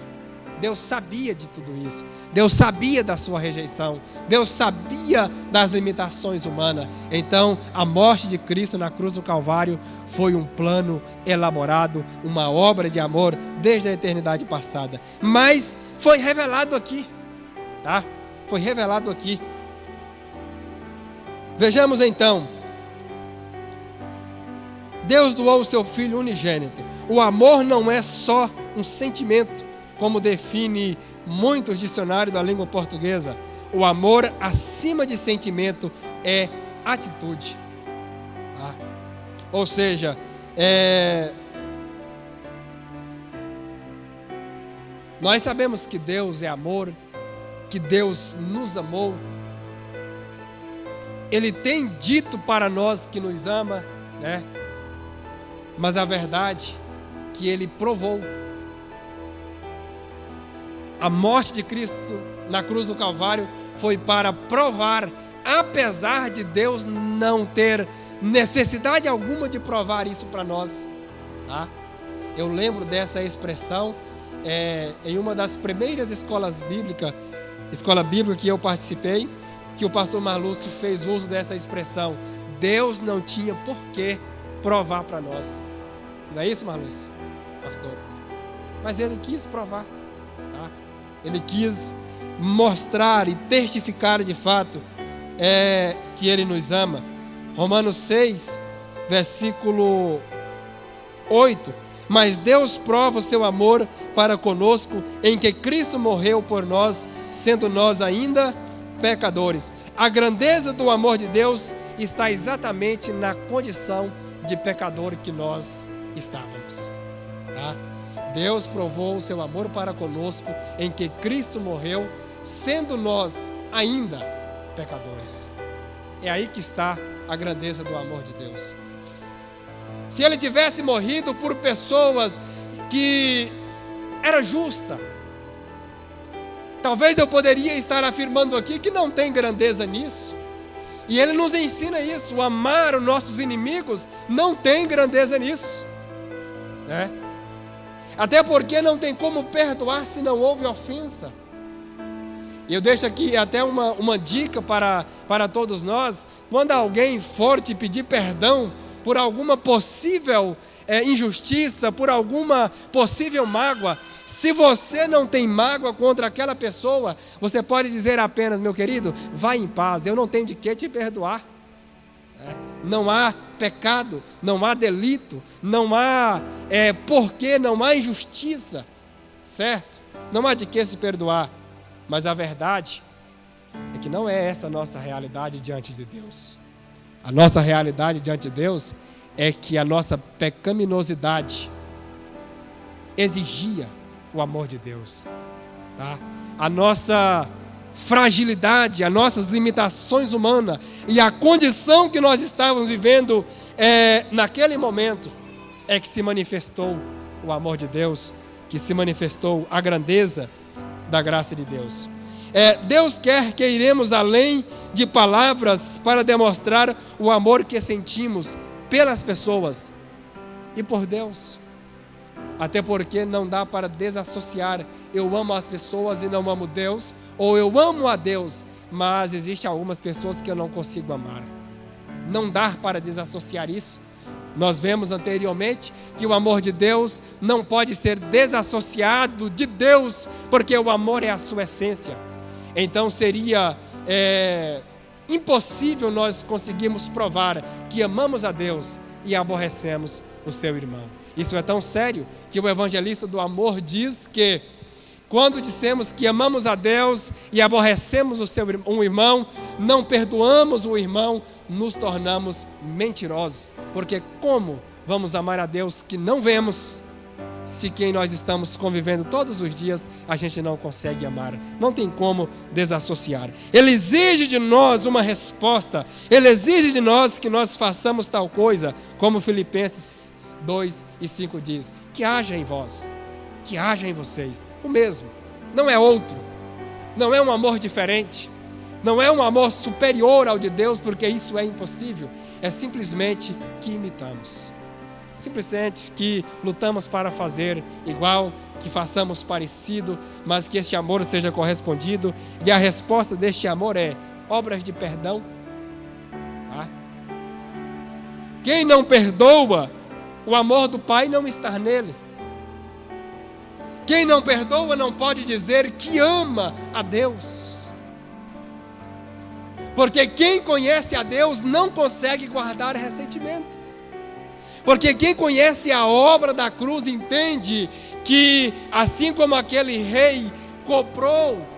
Deus sabia de tudo isso. Deus sabia da sua rejeição. Deus sabia das limitações humanas. Então, a morte de Cristo na cruz do Calvário foi um plano elaborado, uma obra de amor desde a eternidade passada. Mas foi revelado aqui. Tá? Foi revelado aqui. Vejamos então. Deus doou o seu Filho unigênito. O amor não é só um sentimento, como define muitos dicionários da língua portuguesa. O amor, acima de sentimento, é atitude. Tá? Ou seja, nós sabemos que Deus é amor, que Deus nos amou. Ele tem dito para nós que nos ama, né? Mas a verdade é que Ele provou. A morte de Cristo na cruz do Calvário foi para provar, apesar de Deus não ter necessidade alguma de provar isso para nós. Tá? Eu lembro dessa expressão em uma das primeiras escola bíblica que eu participei, que o pastor Marlúcio fez uso dessa expressão. Deus não tinha por que provar para nós. Não é isso, Marlúcio, pastor? Mas Ele quis provar. Tá? Ele quis mostrar e testificar de fato que Ele nos ama. Romanos 6, versículo 8. Mas Deus prova o seu amor para conosco em que Cristo morreu por nós, sendo nós ainda pecadores. A grandeza do amor de Deus está exatamente na condição de pecador que nós estávamos. Tá? Deus provou o seu amor para conosco em que Cristo morreu, sendo nós ainda pecadores. É aí que está a grandeza do amor de Deus. Se Ele tivesse morrido por pessoas que era justa, talvez eu poderia estar afirmando aqui que não tem grandeza nisso. E Ele nos ensina isso. Amar os nossos inimigos não tem grandeza nisso, né? Até porque não tem como perdoar se não houve ofensa. E eu deixo aqui até uma dica para todos nós. Quando alguém for te pedir perdão por alguma possível injustiça, por alguma possível mágoa, se você não tem mágoa contra aquela pessoa, você pode dizer apenas: meu querido, vai em paz, eu não tenho de que te perdoar. Não há pecado, não há delito, não há porquê, não há injustiça, certo? Não há de que se perdoar. Mas a verdade é que não é essa a nossa realidade diante de Deus. A nossa realidade diante de Deus é que a nossa pecaminosidade exigia o amor de Deus. Tá? A nossa fragilidade, as nossas limitações humanas e a condição que nós estávamos vivendo naquele momento, é que se manifestou o amor de Deus, que se manifestou a grandeza da graça de Deus. Deus quer que iremos além de palavras para demonstrar o amor que sentimos pelas pessoas e por Deus. Até porque não dá para desassociar eu amo as pessoas e não amo Deus, ou eu amo a Deus, mas existem algumas pessoas que eu não consigo amar. Não dá para desassociar isso. Nós vemos anteriormente que o amor de Deus não pode ser desassociado de Deus, porque o amor é a sua essência. Então seria impossível nós conseguirmos provar que amamos a Deus e aborrecemos o seu irmão. Isso é tão sério que o evangelista do amor diz que quando dissemos que amamos a Deus e aborrecemos um irmão, não perdoamos o irmão, nos tornamos mentirosos. Porque como vamos amar a Deus que não vemos, se quem nós estamos convivendo todos os dias, a gente não consegue amar? Não tem como desassociar. Ele exige de nós uma resposta. Ele exige de nós que nós façamos tal coisa, como Filipenses 2:5 diz: que haja em vós, que haja em vocês o mesmo. Não é outro, não é um amor diferente, não é um amor superior ao de Deus, porque isso é impossível. É simplesmente que imitamos, simplesmente que lutamos para fazer igual, que façamos parecido, mas que este amor seja correspondido. E a resposta deste amor é obras de perdão. Quem não perdoa, o amor do Pai não está nele. Quem não perdoa não pode dizer que ama a Deus. Porque quem conhece a Deus não consegue guardar ressentimento. Porque quem conhece a obra da cruz entende que, assim como aquele rei cobrou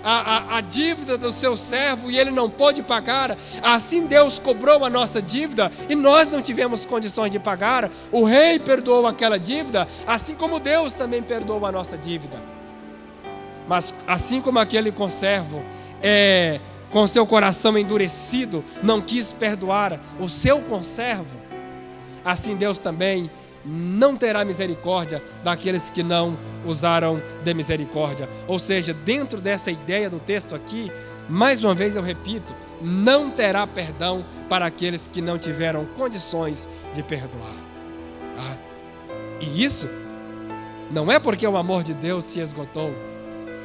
a dívida do seu servo e ele não pôde pagar, assim Deus cobrou a nossa dívida e nós não tivemos condições de pagar. O rei perdoou aquela dívida, assim como Deus também perdoou a nossa dívida. Mas assim como aquele conservo, com seu coração endurecido, não quis perdoar o seu conservo, assim Deus também não terá misericórdia daqueles que não usaram de misericórdia. Ou seja, dentro dessa ideia do texto aqui, mais uma vez eu repito, não terá perdão para aqueles que não tiveram condições de perdoar. E isso não é porque o amor de Deus se esgotou,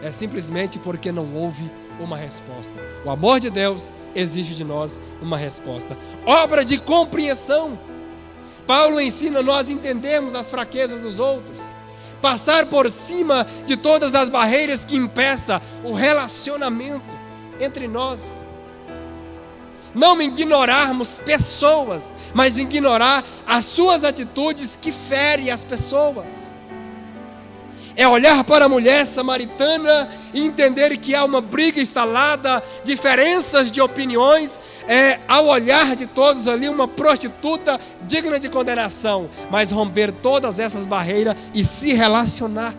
é simplesmente porque não houve uma resposta. O amor de Deus exige de nós uma resposta. Obra de compreensão. Paulo ensina nós entendermos as fraquezas dos outros, passar por cima de todas as barreiras que impeçam o relacionamento entre nós. Não ignorarmos pessoas, mas ignorar as suas atitudes que ferem as pessoas. É olhar para a mulher samaritana e entender que há uma briga instalada, diferenças de opiniões. Ao olhar de todos ali, uma prostituta digna de condenação, mas romper todas essas barreiras e se relacionar.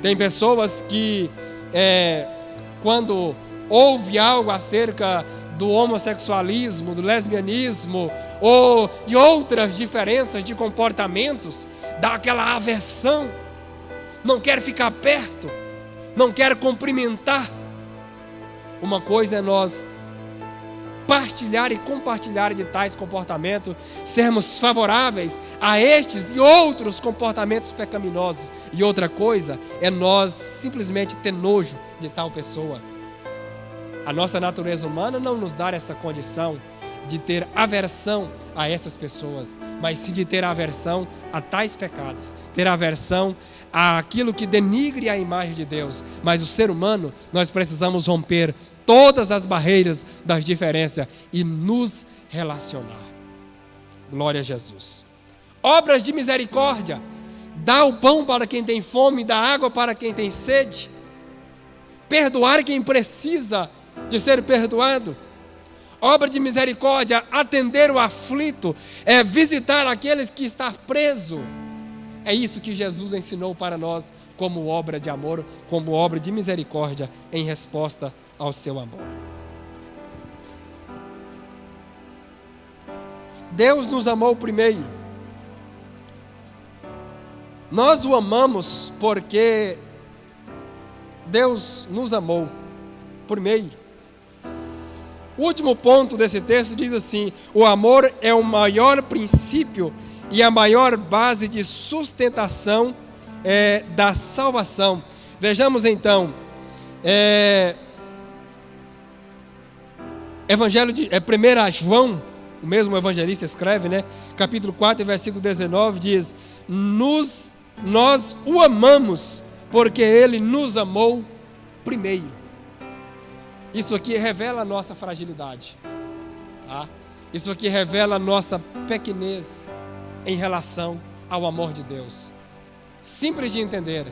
Tem pessoas que, quando ouve algo acerca do homossexualismo, do lesbianismo ou de outras diferenças de comportamentos, dá aquela aversão, não quer ficar perto, não quer cumprimentar. Uma coisa é nós partilhar e compartilhar de tais comportamentos, sermos favoráveis a estes e outros comportamentos pecaminosos. E outra coisa é nós simplesmente ter nojo de tal pessoa. A nossa natureza humana não nos dá essa condição de ter aversão a essas pessoas, mas sim de ter aversão a tais pecados, ter aversão àquilo que denigre a imagem de Deus. Mas o ser humano, nós precisamos romper todas as barreiras das diferenças e nos relacionar. Glória a Jesus. Obras de misericórdia. Dá o pão para quem tem fome, dá água para quem tem sede. Perdoar quem precisa de ser perdoado. Obra de misericórdia, atender o aflito, visitar aqueles que estão presos. É isso que Jesus ensinou para nós como obra de amor, como obra de misericórdia em resposta ao seu amor. Deus nos amou primeiro. Nós o amamos porque Deus nos amou primeiro. O último ponto desse texto diz assim: o amor é o maior princípio e a maior base de sustentação da salvação. Vejamos então, Evangelho de 1 João, o mesmo evangelista escreve, capítulo 4, versículo 19, diz: nós o amamos porque ele nos amou primeiro. Isso aqui revela a nossa fragilidade, tá? Isso aqui revela a nossa pequenez em relação ao amor de Deus. Simples de entender: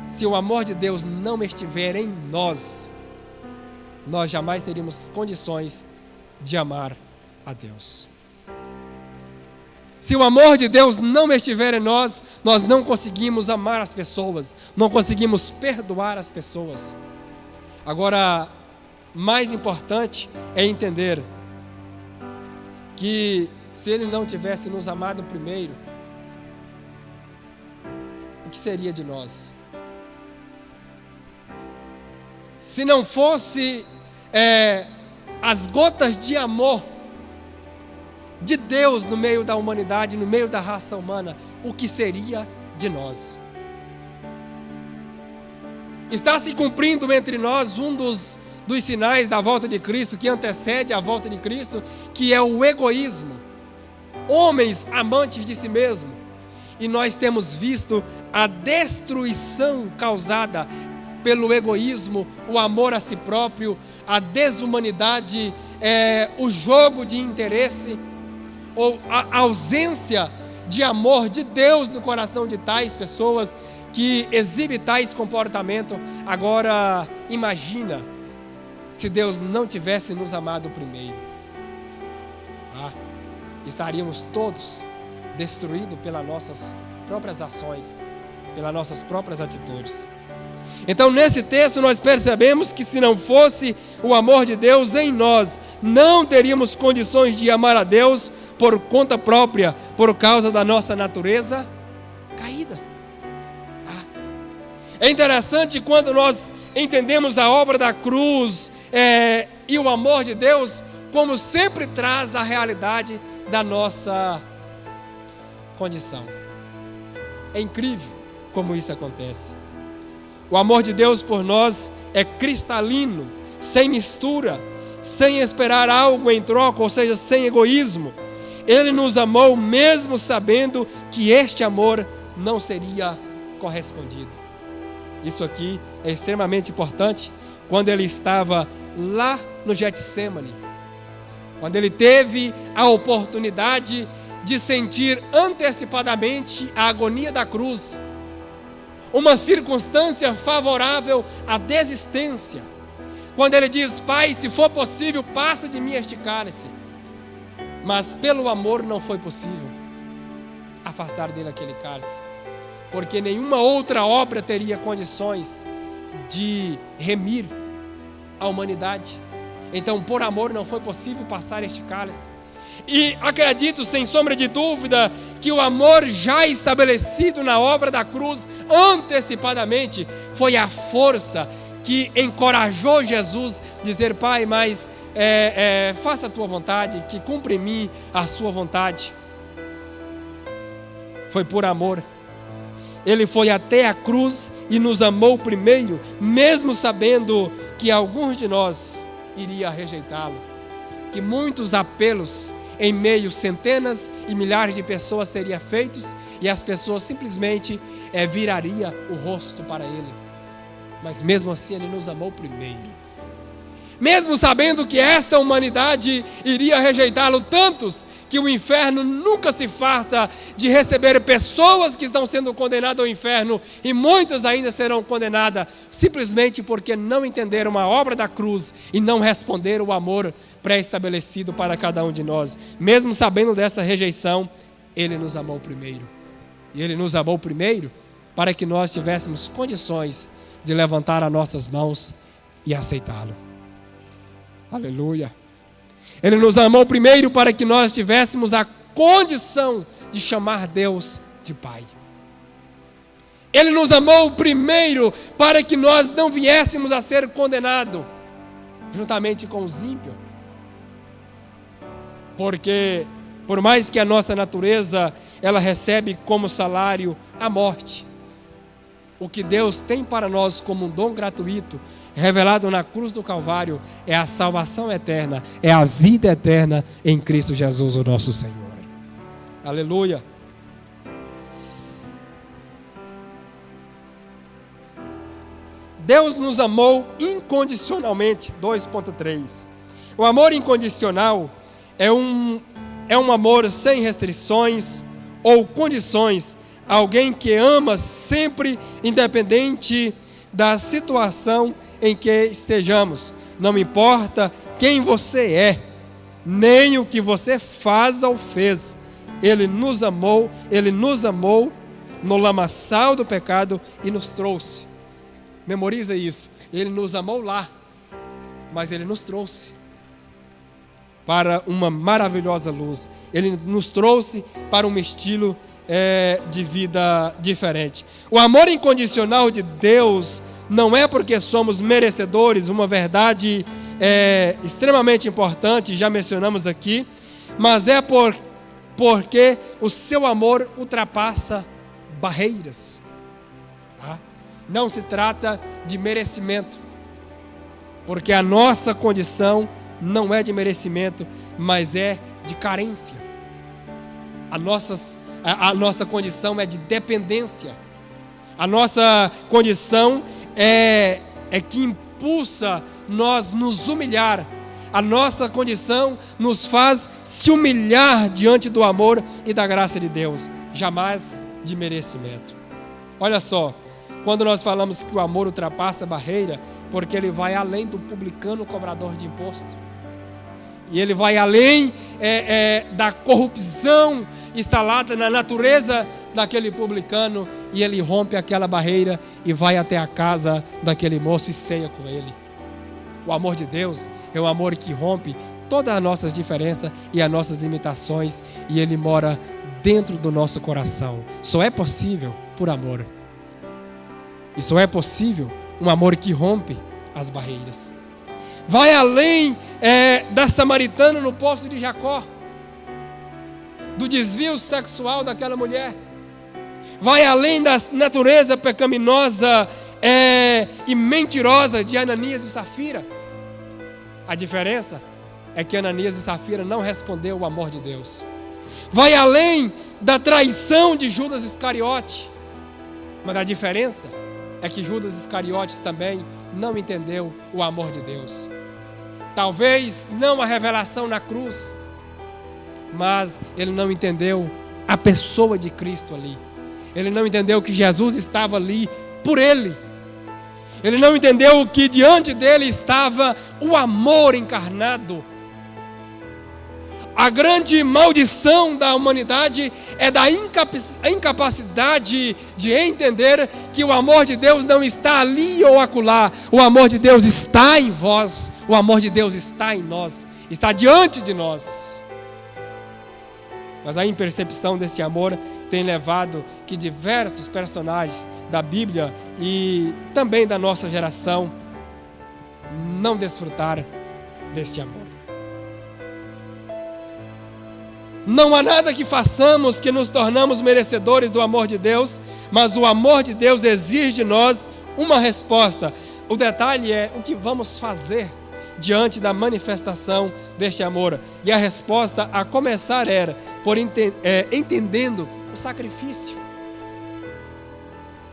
se o amor de Deus não estiver em nós, nós jamais teríamos condições de amar a Deus. Se o amor de Deus não estiver em nós, nós não conseguimos amar as pessoas, não conseguimos perdoar as pessoas. Agora, mais importante é entender que se Ele não tivesse nos amado primeiro, o que seria de nós? Se não fosse as gotas de amor de Deus no meio da humanidade, no meio da raça humana, o que seria de nós? Está se cumprindo entre nós um dos sinais da volta de Cristo, que antecede a volta de Cristo, que é o egoísmo. Homens amantes de si mesmo. E nós temos visto a destruição causada pelo egoísmo, o amor a si próprio, a desumanidade, o jogo de interesse, ou a ausência de amor de Deus no coração de tais pessoas que exibem tais comportamentos. Agora, imagina se Deus não tivesse nos amado primeiro. Estaríamos todos destruídos pelas nossas próprias ações, pelas nossas próprias atitudes. Então, nesse texto nós percebemos que se não fosse o amor de Deus em nós, não teríamos condições de amar a Deus por conta própria, por causa da nossa natureza caída. É interessante quando nós entendemos a obra da cruz e o amor de Deus, como sempre traz a realidade da nossa condição. É incrível como isso acontece. O amor de Deus por nós é cristalino, sem mistura, sem esperar algo em troca, ou seja, sem egoísmo. Ele nos amou mesmo sabendo que este amor não seria correspondido. Isso aqui é extremamente importante quando ele estava lá no Getsêmani, quando ele teve a oportunidade de sentir antecipadamente a agonia da cruz, uma circunstância favorável à desistência, quando ele diz: Pai, se for possível, passa de mim este cálice. Mas pelo amor não foi possível afastar dele aquele cálice, porque nenhuma outra obra teria condições de remir a humanidade. Então, por amor, não foi possível passar este cálice. E acredito, sem sombra de dúvida, que o amor já estabelecido na obra da cruz antecipadamente foi a força que encorajou Jesus a dizer: Pai, mas faça a tua vontade, que cumpra em mim a sua vontade. Foi por amor. Ele foi até a cruz e nos amou primeiro, mesmo sabendo que alguns de nós iria rejeitá-lo, que muitos apelos em meio centenas e milhares de pessoas seriam feitos e as pessoas simplesmente virariam o rosto para ele. Mas mesmo assim ele nos amou primeiro. Mesmo sabendo que esta humanidade iria rejeitá-lo, tantos que o inferno nunca se farta de receber pessoas que estão sendo condenadas ao inferno, e muitas ainda serão condenadas, simplesmente porque não entenderam a obra da cruz e não responderam o amor pré-estabelecido para cada um de nós. Mesmo sabendo dessa rejeição, ele nos amou primeiro. E Ele nos amou primeiro para que nós tivéssemos condições de levantar as nossas mãos e aceitá-lo. Aleluia. Ele nos amou primeiro para que nós tivéssemos a condição de chamar Deus de Pai. Ele nos amou primeiro para que nós não viéssemos a ser condenados juntamente com os ímpios. Porque por mais que a nossa natureza ela recebe como salário a morte, o que Deus tem para nós como um dom gratuito, revelado na cruz do Calvário, é a salvação eterna, é a vida eterna em Cristo Jesus, o nosso Senhor. Aleluia. Deus nos amou incondicionalmente. 2.3. O amor incondicional é um amor sem restrições ou condições. Alguém que ama sempre, independente da situação em que estejamos. Não importa quem você é, nem o que você faz ou fez. Ele nos amou no lamaçal do pecado e nos trouxe. Memoriza isso. Ele nos amou lá, mas Ele nos trouxe para uma maravilhosa luz. Ele nos trouxe para um estilo de vida diferente. O amor incondicional de Deus não é porque somos merecedores, uma verdade extremamente importante, já mencionamos aqui, mas é porque o seu amor ultrapassa barreiras. Tá? Não se trata de merecimento, porque a nossa condição não é de merecimento, mas é de carência. A nossa condição é de dependência. A nossa condição é que impulsa nós nos humilhar. A nossa condição nos faz se humilhar diante do amor e da graça de Deus, jamais de merecimento. Olha só, quando nós falamos que o amor ultrapassa a barreira, porque ele vai além do publicano cobrador de imposto. E ele vai além da corrupção instalada na natureza daquele publicano, e ele rompe aquela barreira e vai até a casa daquele moço e ceia com ele. O amor de Deus é um amor que rompe todas as nossas diferenças e as nossas limitações, e ele mora dentro do nosso coração. Só é possível por amor. E só é possível um amor que rompe as barreiras. Vai além da samaritana no poço de Jacó, do desvio sexual daquela mulher. Vai além da natureza pecaminosa e mentirosa de Ananias e Safira. A diferença é que Ananias e Safira não respondeu o amor de Deus. Vai além da traição de Judas Iscariote. Mas a diferença é que Judas Iscariotes também não entendeu o amor de Deus. Talvez não a revelação na cruz, mas ele não entendeu a pessoa de Cristo ali. Ele não entendeu que Jesus estava ali por ele. Ele não entendeu que diante dele estava o amor encarnado. A grande maldição da humanidade é da incapacidade de entender que o amor de Deus não está ali ou acolá. O amor de Deus está em vós. O amor de Deus está em nós. Está diante de nós. Mas a impercepção desse amor tem levado que diversos personagens da Bíblia e também da nossa geração não desfrutaram desse amor. Não há nada que façamos que nos tornamos merecedores do amor de Deus, mas o amor de Deus exige de nós uma resposta. O detalhe é o que vamos fazer diante da manifestação deste amor. E a resposta a começar era entendendo o sacrifício.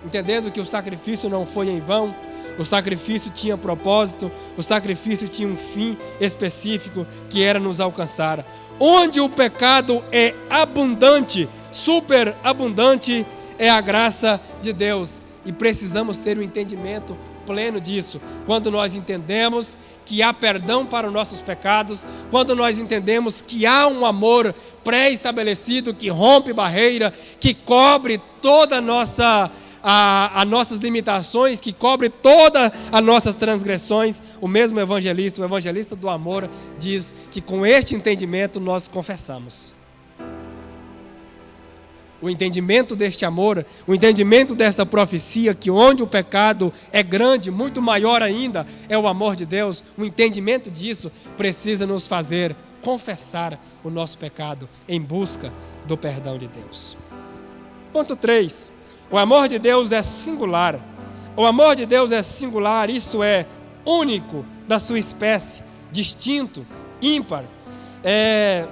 Entendendo que o sacrifício não foi em vão, o sacrifício tinha propósito, o sacrifício tinha um fim específico que era nos alcançar. Onde o pecado é abundante, superabundante, é a graça de Deus. E precisamos ter um entendimento pleno disso. Quando nós entendemos que há perdão para os nossos pecados, quando nós entendemos que há um amor pré-estabelecido, que rompe barreira, que cobre toda as nossas limitações, que cobre todas as nossas transgressões, o mesmo evangelista, o evangelista do amor, diz que com este entendimento nós confessamos. O entendimento deste amor, o entendimento desta profecia, que onde o pecado é grande, muito maior ainda, é o amor de Deus, o entendimento disso precisa nos fazer confessar o nosso pecado em busca do perdão de Deus. Ponto 3. O amor de Deus é singular. O amor de Deus é singular, isto é, único da sua espécie, distinto, ímpar. É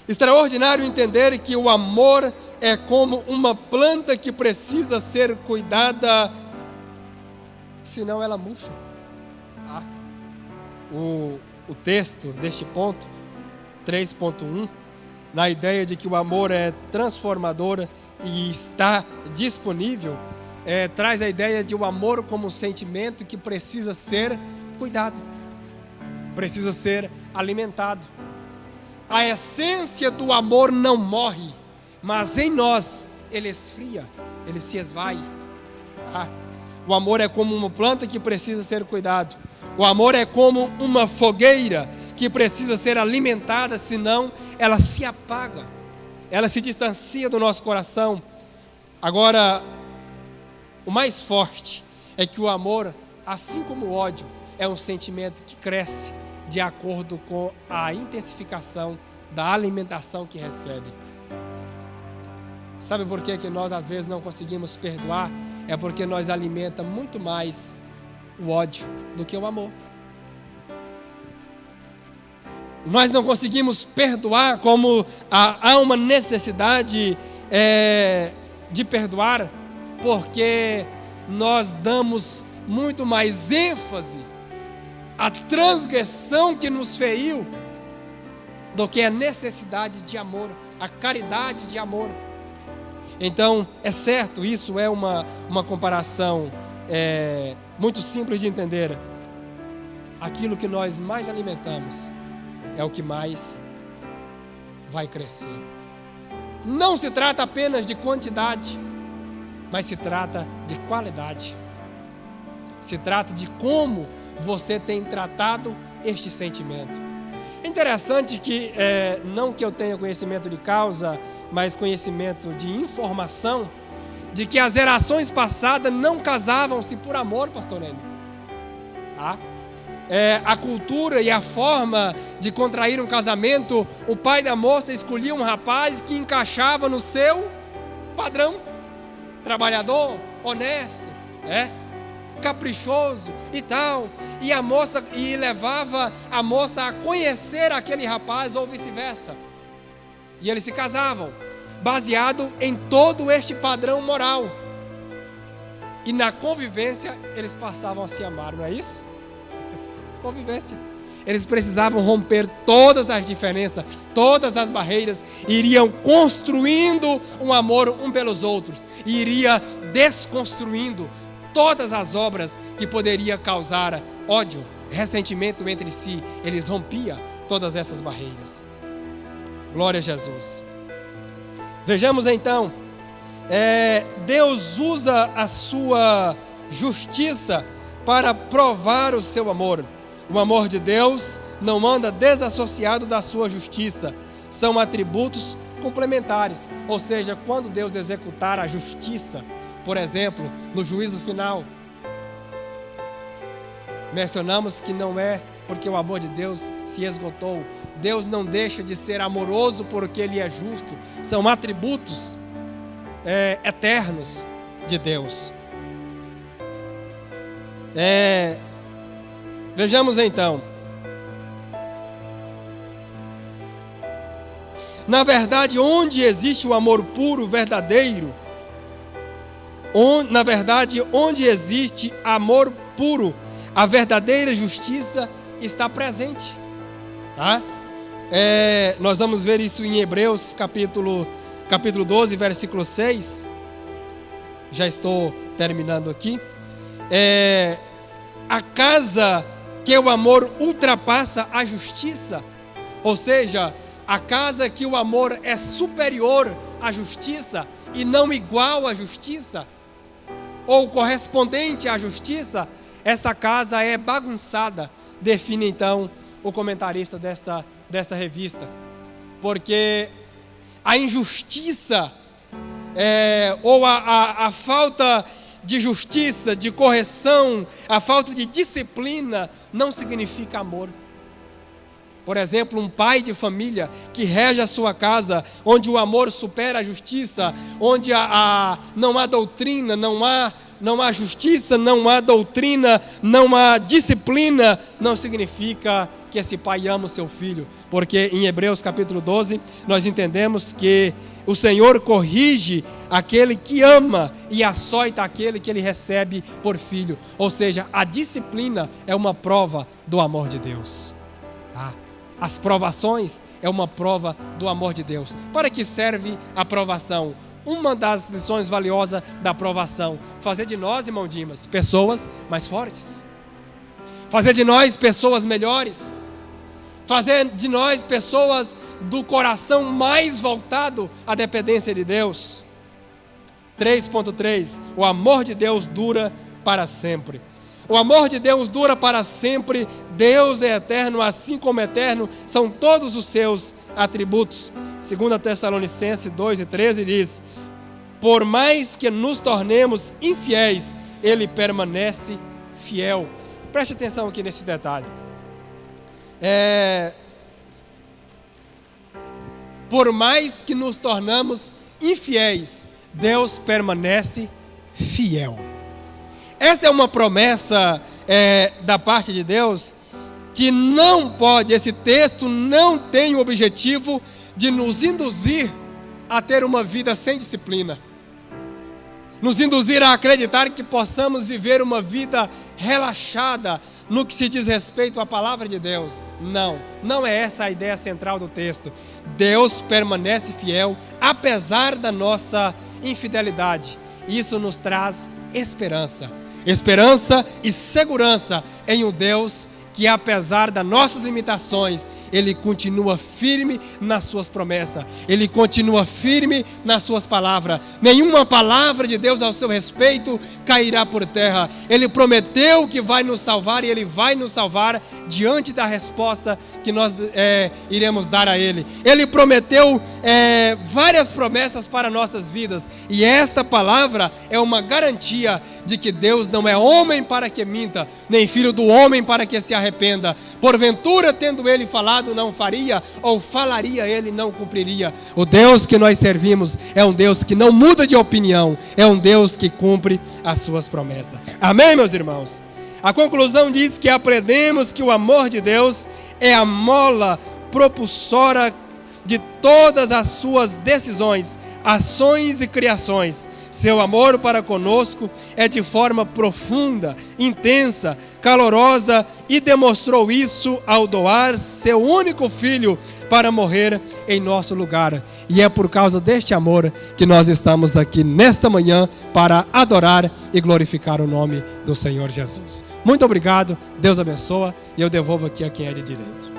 extraordinário entender que o amor é como uma planta que precisa ser cuidada, senão ela murcha. O texto deste ponto, 3.1, na ideia de que o amor é transformador e está disponível, traz a ideia de o amor como um sentimento que precisa ser cuidado, precisa ser alimentado. A essência do amor não morre, mas em nós ele esfria, ele se esvai. O amor é como uma planta que precisa ser cuidado. O amor é como uma fogueira que precisa ser alimentada, senão ela se apaga, ela se distancia do nosso coração. Agora, o mais forte é que o amor, assim como o ódio, é um sentimento que cresce de acordo com a intensificação da alimentação que recebe. Sabe por que nós às vezes não conseguimos perdoar? É porque nós alimentamos muito mais o ódio do que o amor. Nós não conseguimos perdoar como há uma necessidade de perdoar, porque nós damos muito mais ênfase à transgressão que nos feriu do que a necessidade de amor, a caridade de amor. Então, é certo, isso é uma comparação muito simples de entender. Aquilo que nós mais alimentamos é o que mais vai crescer. Não se trata apenas de quantidade, mas se trata de qualidade. Se trata de como você tem tratado este sentimento. É interessante que, não que eu tenha conhecimento de causa, mas conhecimento de informação, de que as gerações passadas não casavam-se por amor, pastor Nélio. A cultura e a forma de contrair um casamento, o pai da moça escolhia um rapaz que encaixava no seu padrão, trabalhador, honesto, caprichoso e tal, e levava a moça a conhecer aquele rapaz ou vice-versa, e eles se casavam baseado em todo este padrão moral, e na convivência eles passavam a se amar, não é isso? Convivência. Eles precisavam romper todas as diferenças, todas as barreiras, iriam construindo um amor um pelos outros, e iria desconstruindo todas as obras que poderia causar ódio, ressentimento entre si. Eles rompiam todas essas barreiras. Glória a Jesus. Vejamos então, Deus usa a sua justiça para provar o seu amor. O amor de Deus não anda desassociado da sua justiça. São atributos complementares. Ou seja, quando Deus executar a justiça, por exemplo, no juízo final, mencionamos que não é porque o amor de Deus se esgotou. Deus não deixa de ser amoroso porque Ele é justo. São atributos eternos de Deus. Vejamos então. Na verdade, onde existe o amor puro, verdadeiro, onde existe amor puro, a verdadeira justiça está presente. Nós vamos ver isso em Hebreus capítulo 12, versículo 6. Já estou terminando aqui. A casa que o amor ultrapassa a justiça, ou seja, a casa que o amor é superior à justiça e não igual à justiça, ou correspondente à justiça, essa casa é bagunçada, define então o comentarista desta revista, porque a injustiça ou a falta de justiça, de correção, a falta de disciplina não significa amor. Por exemplo, um pai de família que rege a sua casa, onde o amor supera a justiça, onde não há doutrina, não há justiça, não há doutrina, não há disciplina, não significa que esse pai ama o seu filho, porque em Hebreus capítulo 12, nós entendemos que o Senhor corrige aquele que ama e açoita aquele que ele recebe por filho, ou seja, a disciplina é uma prova do amor de Deus. As provações é uma prova do amor de Deus. Para que serve a provação? Uma das lições valiosas da provação: fazer de nós, irmão Dimas, pessoas mais fortes, fazer de nós pessoas melhores, fazer de nós pessoas do coração mais voltado à dependência de Deus. 3.3, o amor de Deus dura para sempre. O amor de Deus dura para sempre. Deus é eterno, assim como eterno são todos os seus atributos. 2 Tessalonicenses 2:13 diz: por mais que nos tornemos infiéis, Ele permanece fiel. Preste atenção aqui nesse detalhe. Por mais que nos tornamos infiéis, Deus permanece fiel. Essa é uma promessa da parte de Deus que não pode, esse texto não tem o objetivo de nos induzir a ter uma vida sem disciplina, nos induzir a acreditar que possamos viver uma vida relaxada no que se diz respeito à palavra de Deus. Não é essa a ideia central do texto. Deus permanece fiel apesar da nossa infidelidade. Isso nos traz esperança e segurança em um Deus que, apesar das nossas limitações, Ele continua firme nas suas promessas, Ele continua firme nas suas palavras. Nenhuma palavra de Deus ao seu respeito cairá por terra. Ele prometeu que vai nos salvar, e Ele vai nos salvar diante da resposta que nós iremos dar a Ele. Ele prometeu várias promessas para nossas vidas, e esta palavra é uma garantia de que Deus não é homem para que minta, nem filho do homem para que se arrependa. Porventura, tendo Ele falado, não faria, ou falaria, Ele não cumpriria. O Deus que nós servimos é um Deus que não muda de opinião, é um Deus que cumpre as suas promessas. Amém, meus irmãos? A conclusão diz que aprendemos que o amor de Deus é a mola propulsora de todas as suas decisões, ações e criações. Seu amor para conosco é de forma profunda, intensa, calorosa, e demonstrou isso ao doar seu único filho para morrer em nosso lugar. E é por causa deste amor que nós estamos aqui nesta manhã para adorar e glorificar o nome do Senhor Jesus. Muito obrigado, Deus abençoa, e eu devolvo aqui a quem é de direito.